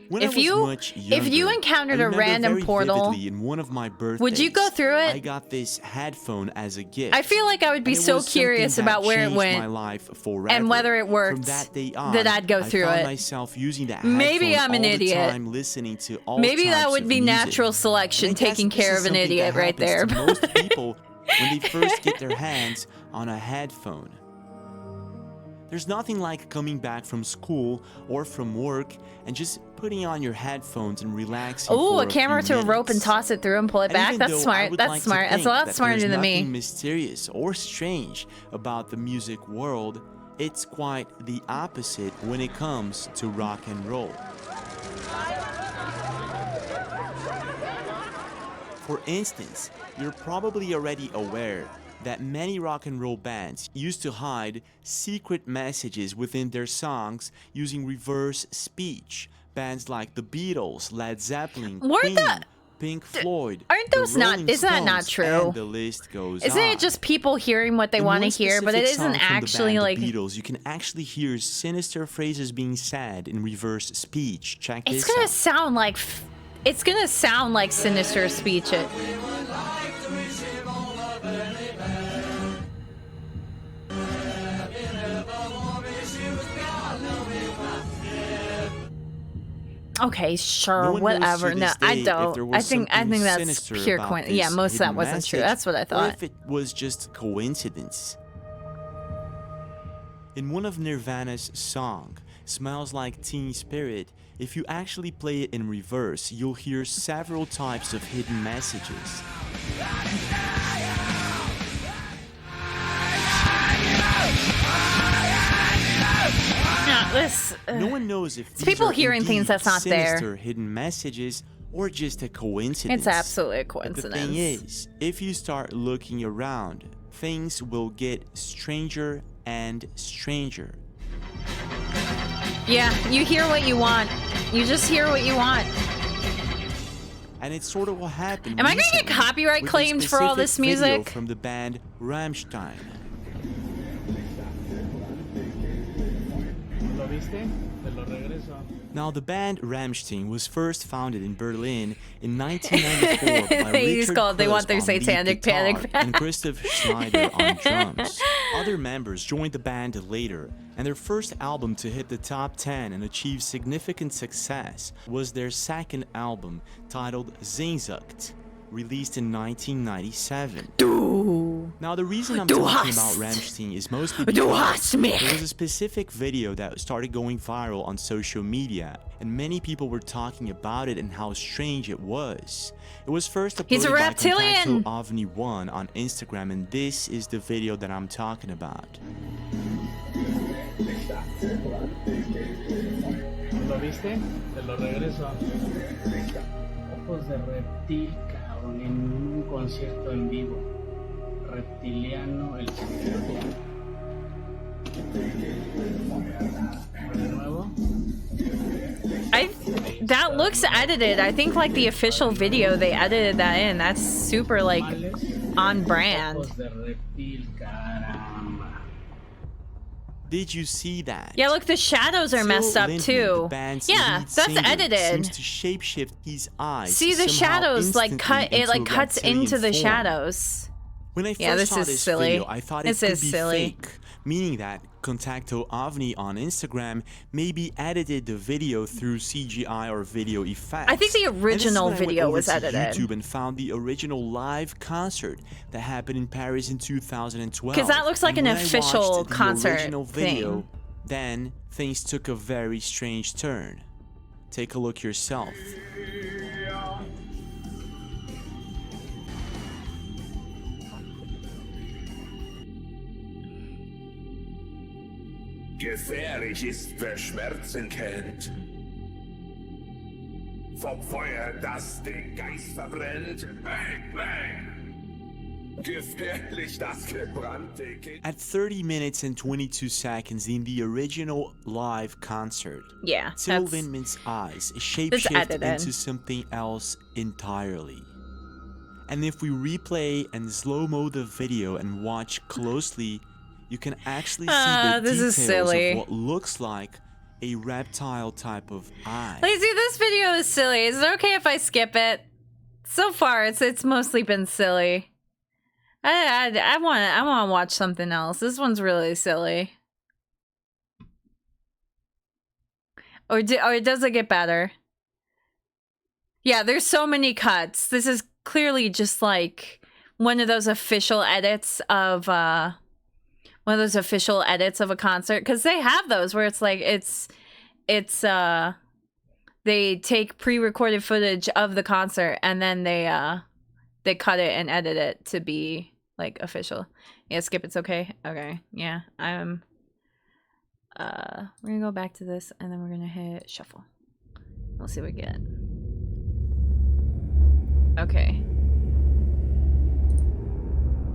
When if you encountered a random portal, in one of my birthdays, would you go through it? I got this headphone as a gift. I feel like I would be so curious about where it went my life and whether it worked. From that day on, that I'd go through I found it. myself using that Maybe I'm an all idiot. The time, listening to all Maybe types that would of be music. natural selection, taking care of an idiot right there. To most people when they first get their hands on a headphone. There's nothing like coming back from school or from work and just putting on your headphones and relaxing. Oh, for a camera few to a rope and minutes. toss it through and pull it And back. even That's though I smart. would That's like to smart. That's a think lot that smarter there's than me. nothing mysterious or strange about the music world. It's quite the opposite when it comes to rock and roll. For instance, you're probably already aware that many rock and roll bands used to hide secret messages within their songs using reverse speech. Bands like the Beatles, Led Zeppelin, Queen, Pink Floyd, aren't those the Rolling isn't that not Stones, true? and the list goes Isn't on. it just people hearing what they want to hear, but it isn't actually like the Beatles, you can actually hear sinister phrases being said in reverse speech. Check this it's gonna out. sound like it's gonna sound like sinister speech. Okay, sure, whatever. No, I don't. I think that's pure coincidence. Yeah, most of that wasn't true. That's what I thought. Or if it was just coincidence. In one of Nirvana's song, Smells Like Teen Spirit, if you actually play it in reverse, you'll hear several types of hidden messages. No one knows if these people are hearing things that's not sinister there. hidden messages or just a coincidence. It's absolutely a But coincidence. the thing is, if you start looking around, things will get stranger and stranger. Yeah, you hear what you want. You just hear what you want. And it's sort of what happened. Am I gonna get copyright claimed for all this music? From the band Rammstein. Now, the band Rammstein was first founded in Berlin in 1994 by Richard they want Kuss their on lead satanic guitar panic and Christoph Schneider on drums. Other members joined the band later, and their first album to hit the top 10 and achieve significant success was their second album, titled Sehnsucht, released in 1997. Now, the reason I'm talking about Rammstein is mostly because there was a specific video that started going viral on social media, and many people were talking about it and how strange it was. It was first uploaded He's a reptilian. by Potatofries on Instagram, and this is the video that I'm talking about. ¿Lo viste? Te lo regreso. Ojos de reptil, cabrón, en un concierto en vivo. Reptiliano, el reptiliano. De nuevo. That looks edited. I think like the official video they edited that in. That's super like on brand. Ojos de reptil, caramba. Did you see that? Yeah, look, the shadows are messed up too. Yeah, that's edited. Seems to shapeshift his eyes. See, the shadows like cut. It like cuts into the form. shadows. When I first this saw is this silly. video, I thought it This could is be silly. fake, meaning that Contacto OVNI on Instagram maybe edited the video through CGI or video effects. I think the original video was edited. edited. YouTube and found the original live concert that happened in Paris in 2012. Because that looks like And an when I official watched the concert original video, thing. then things took a very strange turn. Take a look yourself. Gefährlich ist, wer Schmerzen kennt. Vom Feuer, das den Geist verbrennt. Bang, bang. Gefährlich, das gebrannte Kind. At 30 minutes and 22 seconds in the original live concert, Yeah, Till that's- Lindeman's eyes that's shapeshift edited. into something else entirely. And if we replay and slow-mo the video and watch closely, you can actually see the this is details silly. of what looks like a reptile type of eye. Lazy, this video is silly. Is it okay if I skip it? So far, it's mostly been silly. I want to watch something else. This one's really silly. Or does it get better? Yeah, there's so many cuts. This is clearly just like one of those official edits of a concert, because they have those where it's like they take pre-recorded footage of the concert and then they cut it and edit it to be like official. Yeah, skip, it's okay. Okay, yeah, we're gonna go back to this and then we're gonna hit shuffle. We'll see what we get. Okay.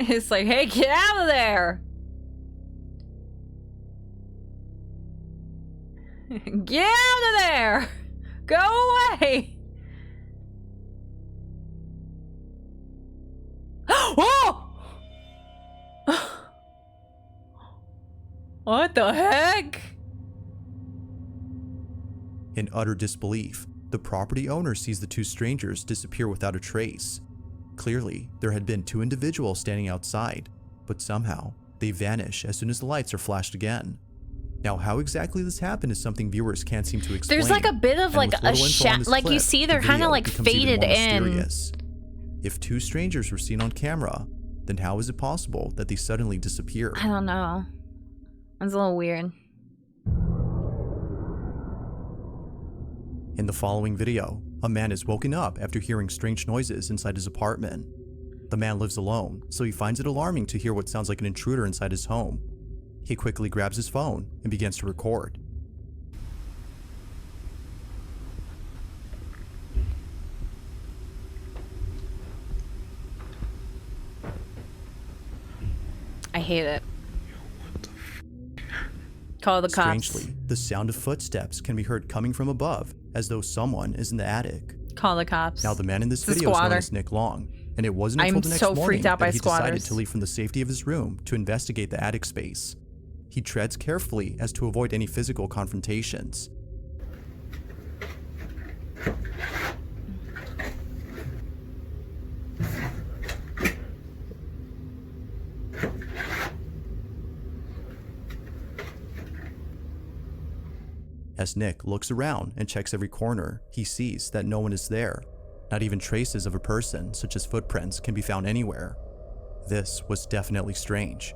It's like, hey, get out of there! Get out of there! Go away! Oh! What the heck? In utter disbelief, the property owner sees the two strangers disappear without a trace. Clearly, there had been two individuals standing outside, but somehow they vanish as soon as the lights are flashed again. Now, how exactly this happened is something viewers can't seem to explain. There's like a bit of like a shot, like you see they're kind of like faded in. If two strangers were seen on camera, then how is it possible that they suddenly disappear? I don't know. That's a little weird. In the following video, a man is woken up after hearing strange noises inside his apartment. The man lives alone, so he finds it alarming to hear what sounds like an intruder inside his home. He quickly grabs his phone and begins to record. I hate it. Call the cops. Strangely, the sound of footsteps can be heard coming from above, as though someone is in the attic. Call the cops. Now, the man in this video is known as Nick Long, and it wasn't until the next morning that he decided to leave from the safety of his room to investigate the attic space. He treads carefully as to avoid any physical confrontations. As Nick looks around and checks every corner, he sees that no one is there. Not even traces of a person, such as footprints, can be found anywhere. This was definitely strange.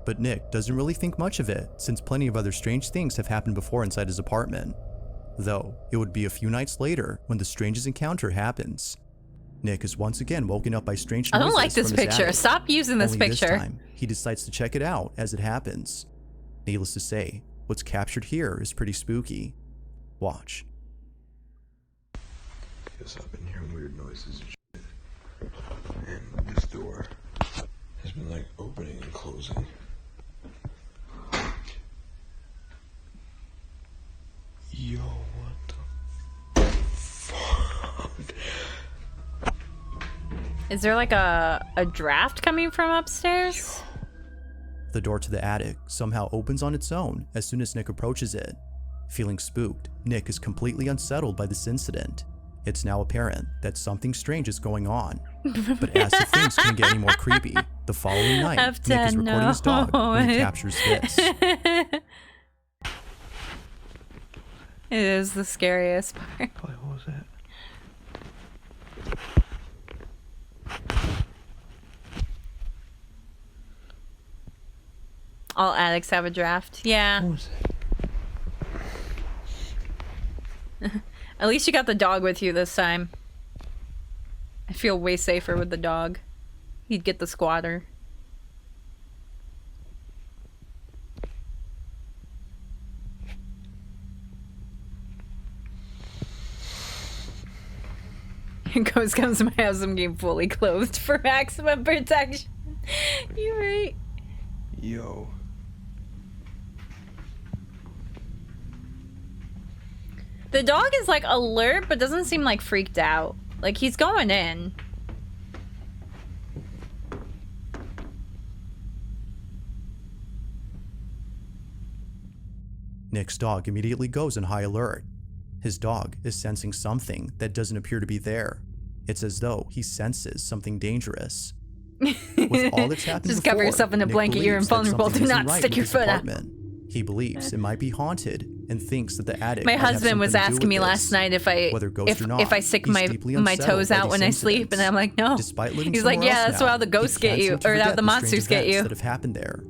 But Nick doesn't really think much of it, since plenty of other strange things have happened before inside his apartment. Though, it would be a few nights later when the strangest encounter happens. Nick is once again woken up by strange noises. I don't like this picture. Stop using this picture. This time, he decides to check it out as it happens. Needless to say, what's captured here is pretty spooky. Watch. Yes, I've been hearing weird noises and shit. And this door has been like opening and closing. Yo, what the fuck? Is there like a draft coming from upstairs? The door to the attic somehow opens on its own as soon as Nick approaches it. Feeling spooked, Nick is completely unsettled by this incident. It's now apparent that something strange is going on. But as if things couldn't get any more creepy, the following night, Nick is recording his dog when he captures this. It is the scariest part. What was that? All addicts have a draft. Yeah. What was that? At least you got the dog with you this time. I feel way safer with the dog. He'd get the squatter. Ghost comes to my house, I'm getting fully clothed for maximum protection. You're right. Yo. The dog is like alert, but doesn't seem like freaked out. Like he's going in. Nick's dog immediately goes in high alert. His dog is sensing something that doesn't appear to be there. It's as though he senses something dangerous. With all that's happened Just before, cover yourself in a Nick blanket, you're believes that invulnerable. something Do isn't not right stick with your his foot out. apartment. He believes it might be haunted and thinks that the attic My might have husband was something to do asking me with last this. night if I Whether ghost or not, if I stick he's my deeply toes unsettled out by when these I sleep, incidents. and I'm like, no. Despite living He's like, somewhere yeah, else that's now, how the ghosts he get can't you, seem to or forget the strange monsters get events you. that have happened there.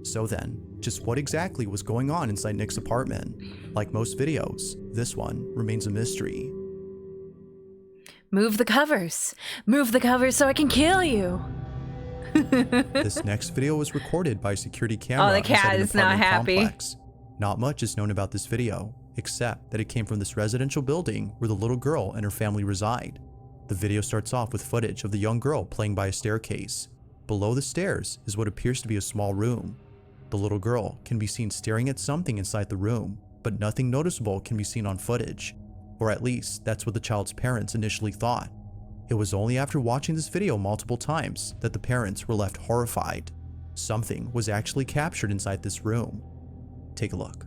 So then, just what exactly was going on inside Nick's apartment? Like most videos, this one remains a mystery. Move the covers. Move the covers so I can kill you. This next video was recorded by a security camera. Oh, the cat inside an is not apartment happy. complex. Not much is known about this video, except that it came from this residential building where the little girl and her family reside. The video starts off with footage of the young girl playing by a staircase. Below the stairs is what appears to be a small room. The little girl can be seen staring at something inside the room, but nothing noticeable can be seen on footage. Or at least, that's what the child's parents initially thought. It was only after watching this video multiple times that the parents were left horrified. Something was actually captured inside this room. Take a look.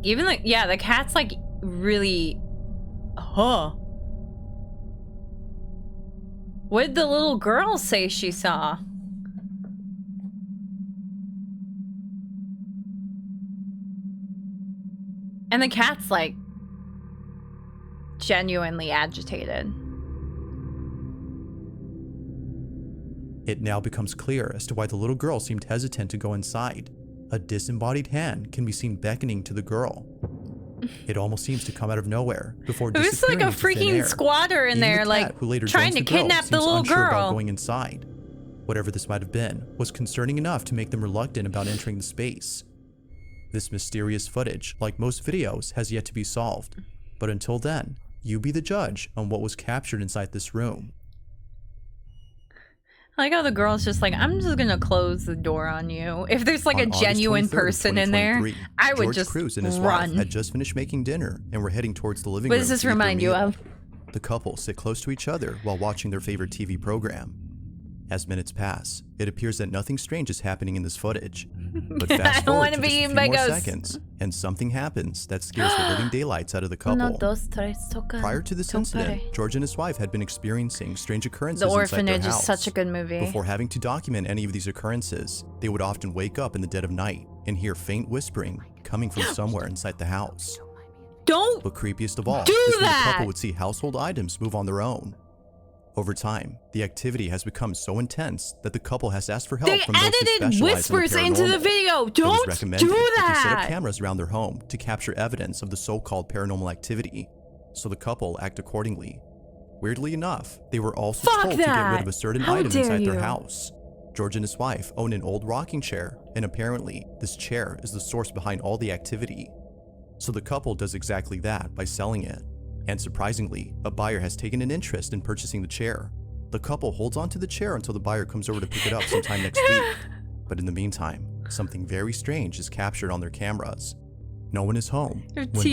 Even the, yeah, the cat's like really, huh. What did the little girl say she saw? And the cat's like genuinely agitated. It now becomes clear as to why the little girl seemed hesitant to go inside. A disembodied hand can be seen beckoning to the girl. It almost seems to come out of nowhere before It was like disappearing a into thin freaking air. squatter in Even there, the cat, like who later trying joins to the girl, kidnap the seems little unsure about girl. going inside. Whatever this might have been was concerning enough to make them reluctant about entering the space. This mysterious footage, like most videos, has yet to be solved. But until then, you be the judge on what was captured inside this room. I like how the girl's just like, I'm just gonna close the door on you. If there's like On a August genuine 23rd of person in there, 2023, I would George just Cruz and his run. wife had just finished making dinner and were heading towards the living What room. does this to eat their remind you meal. of? The couple sit close to each other while watching their favorite TV program. As minutes pass, it appears that nothing strange is happening in this footage. But I fast don't forward wanna to be just a eaten few by more ghosts. seconds, and something happens that scares the living daylights out of the couple. Prior to this incident, George and his wife had been experiencing strange occurrences The inside their Orphanage is house. such a good movie. Before having to document any of these occurrences, they would often wake up in the dead of night and hear faint whispering coming from somewhere inside the house. Don't But creepiest of all do is when the that! couple would see household items move on their own. Over time, the activity has become so intense that the couple has asked for help They from those who edited specialize in the whispers into the paranormal. video. It was Don't recommended do that they set up that. cameras around their home to capture evidence of the so-called paranormal activity, so the couple act accordingly. Weirdly enough, they were also Fuck told to get rid that. of a certain How item dare inside you. their house. George and his wife own an old rocking chair, and apparently, this chair is the source behind all the activity. So the couple does exactly that by selling it. And surprisingly, a buyer has taken an interest in purchasing the chair. The couple holds onto the chair until the buyer comes over to pick it up sometime next week. But in the meantime, something very strange is captured on their cameras. No one is home If when this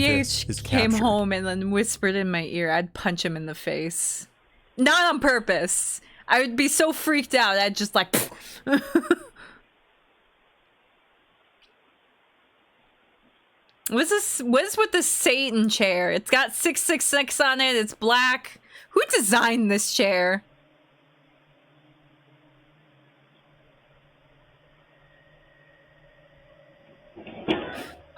TH is came captured. home and then whispered in my ear, I'd punch him in the face. Not on purpose. I would be so freaked out, I'd just like... What's this? What's with the Satan chair? It's got 666 on it. It's black. Who designed this chair?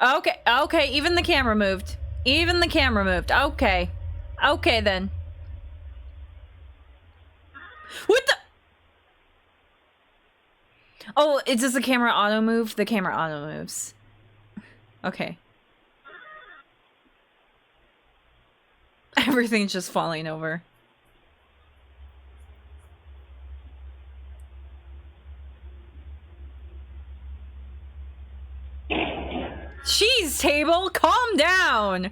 Okay, okay. Even the camera moved. Even the camera moved. Okay. Okay, then. What the? Oh, does the camera auto move? The camera auto moves. Okay. Everything's just falling over. Jeez, table, calm down.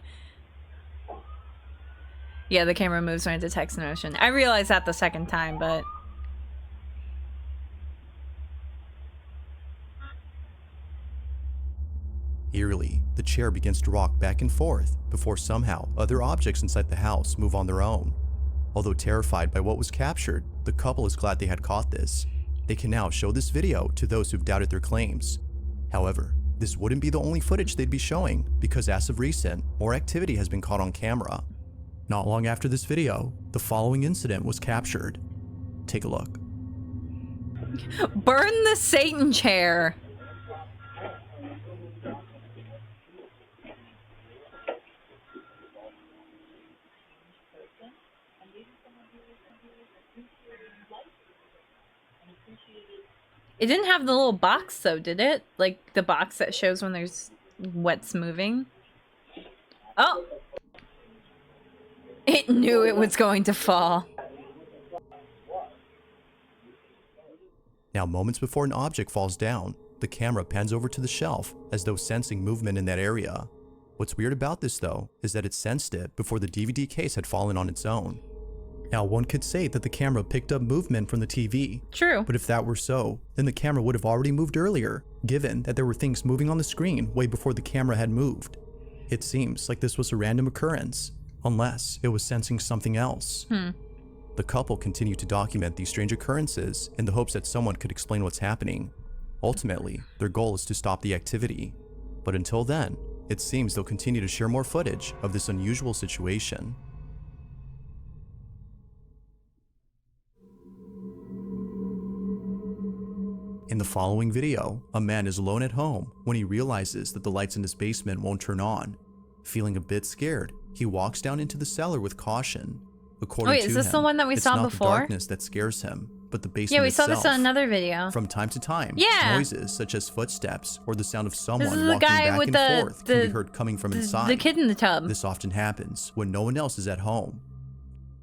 Yeah, the camera moves when it detects motion. I realized that the second time, but... Eerily, the chair begins to rock back and forth before somehow other objects inside the house move on their own. Although terrified by what was captured, the couple is glad they had caught this. They can now show this video to those who've doubted their claims. However, this wouldn't be the only footage they'd be showing, because as of recent, more activity has been caught on camera. Not long after this video, the following incident was captured. Take a look. Burn the Satan chair. It didn't have the little box though, did it? Like the box that shows when there's what's moving. Oh! It knew it was going to fall. Now, moments before an object falls down, the camera pans over to the shelf as though sensing movement in that area. What's weird about this though is that it sensed it before the DVD case had fallen on its own. Now one could say that the camera picked up movement from the TV. True. But if that were so, then the camera would have already moved earlier, given that there were things moving on the screen way before the camera had moved. It seems like this was a random occurrence, unless it was sensing something else. The couple continued to document these strange occurrences in the hopes that someone could explain what's happening. Ultimately, their goal is to stop the activity. But until then, it seems they'll continue to share more footage of this unusual situation. In the following video, a man is alone at home when he realizes that the lights in his basement won't turn on. Feeling a bit scared, he walks down into the cellar with caution. According Wait, to is this him, the one that we it's saw not before? the darkness that scares him, but the basement Yeah, we saw itself. this in another video. From time to time, Yeah. noises such as footsteps or the sound of someone This is the walking guy back with and forth can be heard coming from inside. the kid in the tub. This often happens when no one else is at home.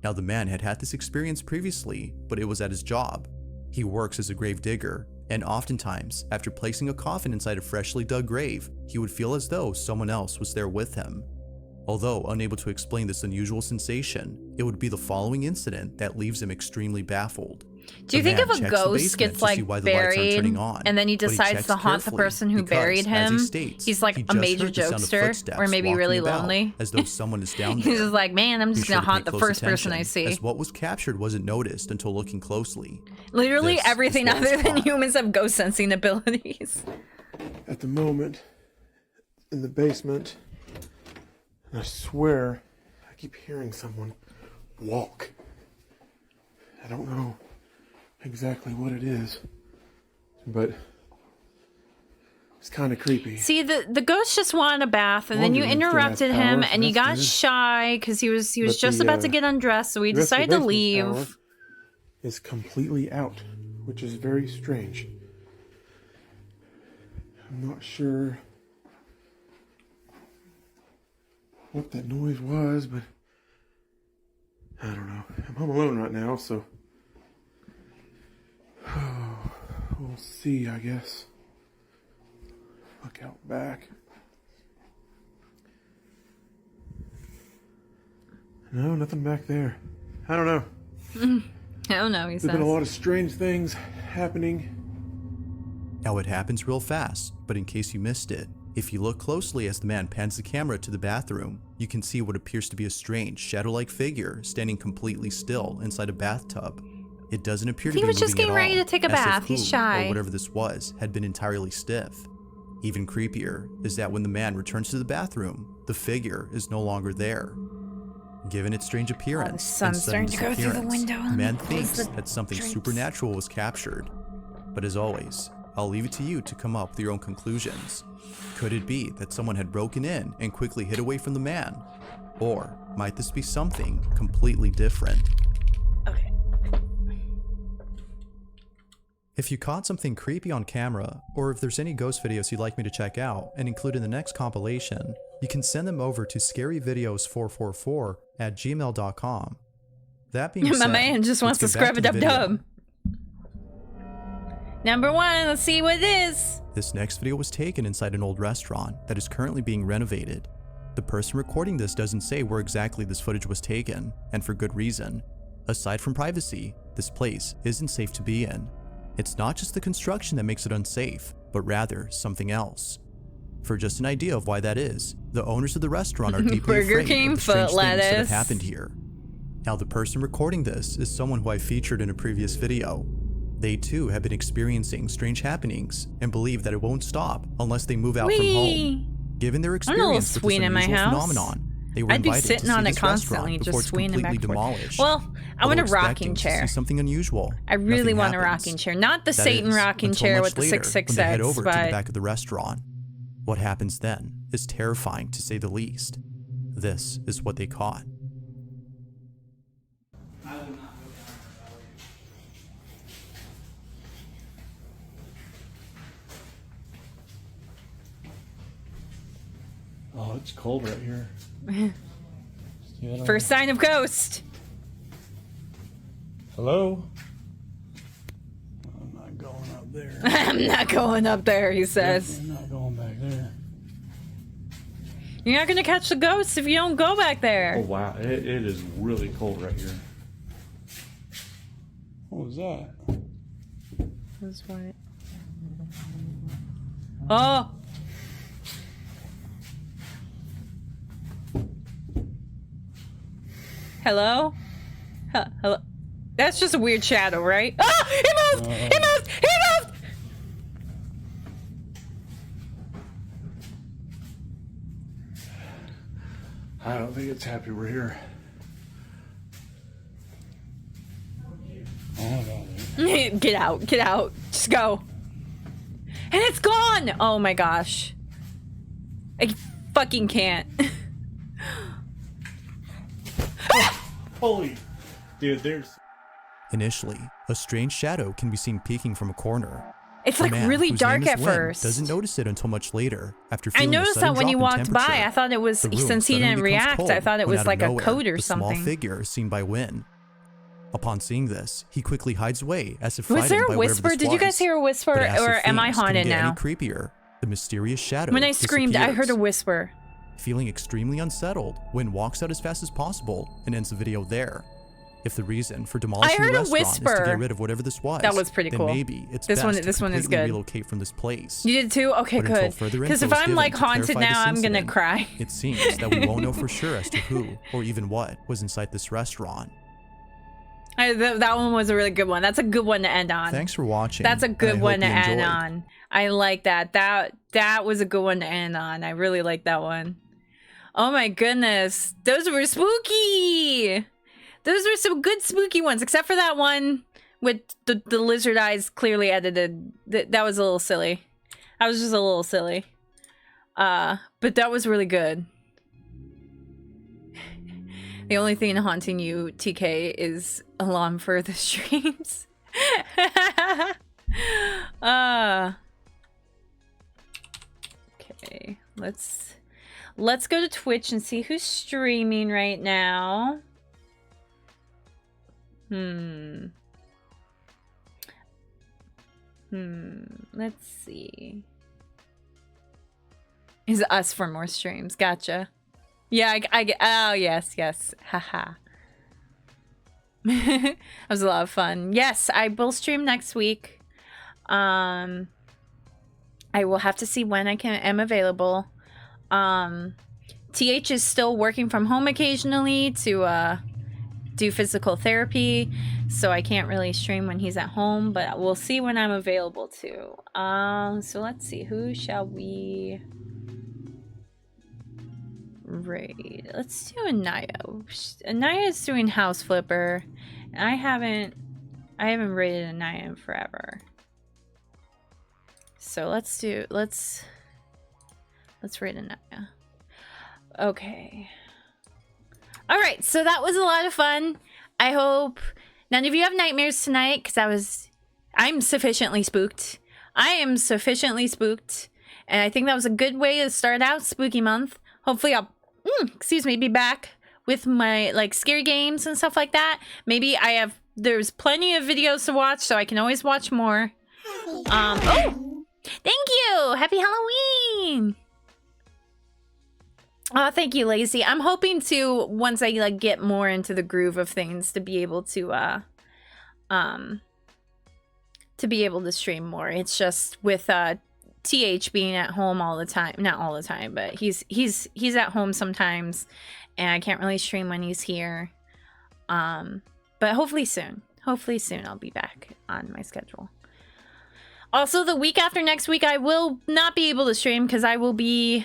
Now the man had had this experience previously, but it was at his job. He works as a grave digger, and oftentimes, after placing a coffin inside a freshly dug grave, he would feel as though someone else was there with him. Although unable to explain this unusual sensation, it would be the following incident that leaves him extremely baffled. Do you The think man if a checks the ghost basement gets to see like why the lights aren't buried turning on, and then he but decides checks to haunt the carefully person who because, buried as he him, states, he's like he a just major heard the sound of jokester footsteps or maybe walking really about, lonely? as though someone is down there. He's just like, man, I'm Be just sure gonna to haunt pay the close first person I attention, see. as what was captured wasn't noticed until looking closely. Literally This everything is what was other than caught. humans have ghost sensing abilities. At the moment, in the basement, and I swear I keep hearing someone walk. I don't know exactly what it is, but it's kind of creepy. See, the ghost just wanted a bath, and then you Wondering if they have interrupted him, power, and he got that's shy because he was But just the, about to get undressed, so he the rest of the decided to basement leave. power is completely out, which is very strange. I'm not sure what that noise was, but I don't know. I'm home alone right now, so we'll see, I guess. Look out back. No, nothing back there. I don't know. I don't know, he There's says. been a lot of strange things happening. Now it happens real fast, but in case you missed it, if you look closely as the man pans the camera to the bathroom, you can see what appears to be a strange shadow-like figure standing completely still inside a bathtub. It doesn't appear to He be was moving just getting at ready all, to take a as if bath. He's who, shy. or whatever this was, had been entirely stiff. Even creepier is that when the man returns to the bathroom, the figure is no longer there. Given its strange appearance and sun's sudden starting to go through the disappearance, window. the man Close thinks the that something drapes. supernatural was captured. But as always, I'll leave it to you to come up with your own conclusions. Could it be that someone had broken in and quickly hid away from the man? Or might this be something completely different? Okay. If you caught something creepy on camera, or if there's any ghost videos you'd like me to check out and include in the next compilation, you can send them over to scaryvideos444@gmail.com. That being My said, man just wants to let's get back scrub a the dub video. dub. Number one, let's see what it is. This next video was taken inside an old restaurant that is currently being renovated. The person recording this doesn't say where exactly this footage was taken, and for good reason. Aside from privacy, this place isn't safe to be in. It's not just the construction that makes it unsafe, but rather something else. For just an idea of why that is, the owners of the restaurant are deeply Burger afraid King of the strange foot things that have lettuce. happened here. Now the person recording this is someone who I featured in a previous video. They too have been experiencing strange happenings and believe that it won't stop unless they move out from home. Given their I'm a little experience with this sween in my unusual house. phenomenon, they were I'd be invited sitting to see on it this restaurant constantly, before just it's swinging completely back and forth. demolished. Well, I want a Although rocking expecting to chair. see something unusual. I really nothing want a happens. rocking chair. Not the That Satan is, rocking until chair much with the later, when they head 666, over to the but back of the restaurant. What happens then is terrifying to say the least. This is what they caught. Oh, it's cold right here. first sign of ghost. Hello? I'm not going up there. I'm not going up there, he says. I'm not going back there. You're not gonna catch the ghosts if you don't go back there. Oh wow, it is really cold right here. What was that? That's what. Oh! Hello? Hello? That's just a weird shadow, right? Oh! He moved! He moved! He moved! I don't think it's happy we're here. Oh, no. Get out, get out. Just go. And it's gone! Oh my gosh. I fucking can't. Holy. Dude, there's... Initially, a strange shadow can be seen peeking from a corner. It's A like man really whose dark name is at Wen first. Doesn't notice it until much later, after I feeling a noticed sudden that when you drop in walked by. temperature. I thought it was The room since he suddenly didn't becomes react. cold I thought it when was out of like a nowhere, code or the small something. figure is seen by Wen. Upon seeing this, he quickly hides away as if Was frightened there a by whatever whisper? this Did you guys was. hear a whisper, But as or if am I things couldn't haunted get now? Any creepier, the mysterious shadow When I screamed, I heard a disappears. whisper. Feeling extremely unsettled, Wen walks out as fast as possible and ends the video there. If the reason for demolishing heard the a restaurant is to whisper. get rid of whatever this was, That was pretty then cool. maybe it's This best one- to this one is completely good. relocate from this place. You did too? Okay, But until good. further Because info if is I'm given like to haunted clarify now, this I'm gonna incident, cry. It seems that we won't know for sure as to who or even what was inside this restaurant. That one was a really good one. That's a good one to end on. Thanks for watching. That's a and good I one to hope you end enjoyed. on. I like that. That was a good one to end on. I really like that one. Oh my goodness. Those were spooky. Those were some good spooky ones, except for that one with the lizard eyes clearly edited. That was a little silly. I was just a little silly. But that was really good. The only thing haunting you, TK, is alarm for the streams. Okay, let's go to Twitch and see who's streaming right now. Let's see. Is us for more streams. Gotcha. Yeah, I get. Oh, yes. Haha. That was a lot of fun. Yes, I will stream next week. I will have to see when I am available. TH is still working from home occasionally to do physical therapy, so I can't really stream when he's at home, but we'll see when I'm available to. So let's see, who shall we raid? Let's do Anaya. Anaya is doing House Flipper, and I haven't raided Anaya in forever. So let's raid Anaya. Okay. All right, so that was a lot of fun. I hope none of you have nightmares tonight, because I'm sufficiently spooked. I am sufficiently spooked, and I think that was a good way to start out spooky month. Hopefully I'll, be back with my, like, scary games and stuff like that. Maybe there's plenty of videos to watch, so I can always watch more. Oh! Thank you! Happy Halloween! Oh, thank you, Lacey. I'm hoping to, once I like get more into the groove of things, to be able to stream more. It's just with TH being at home all the time, not all the time, but he's at home sometimes, and I can't really stream when he's here. But hopefully soon I'll be back on my schedule. Also, the week after next week, I will not be able to stream because I will be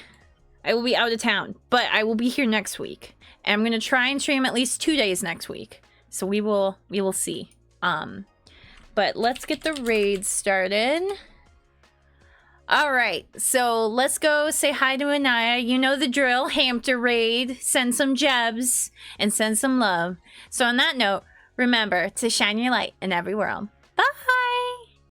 out of town, but I will be here next week. And I'm going to try and stream at least 2 days next week. So we will see. But let's get the raid started. All right, so let's go say hi to Anaya. You know the drill, hamster raid, send some jebs, and send some love. So on that note, remember to shine your light in every world. Bye!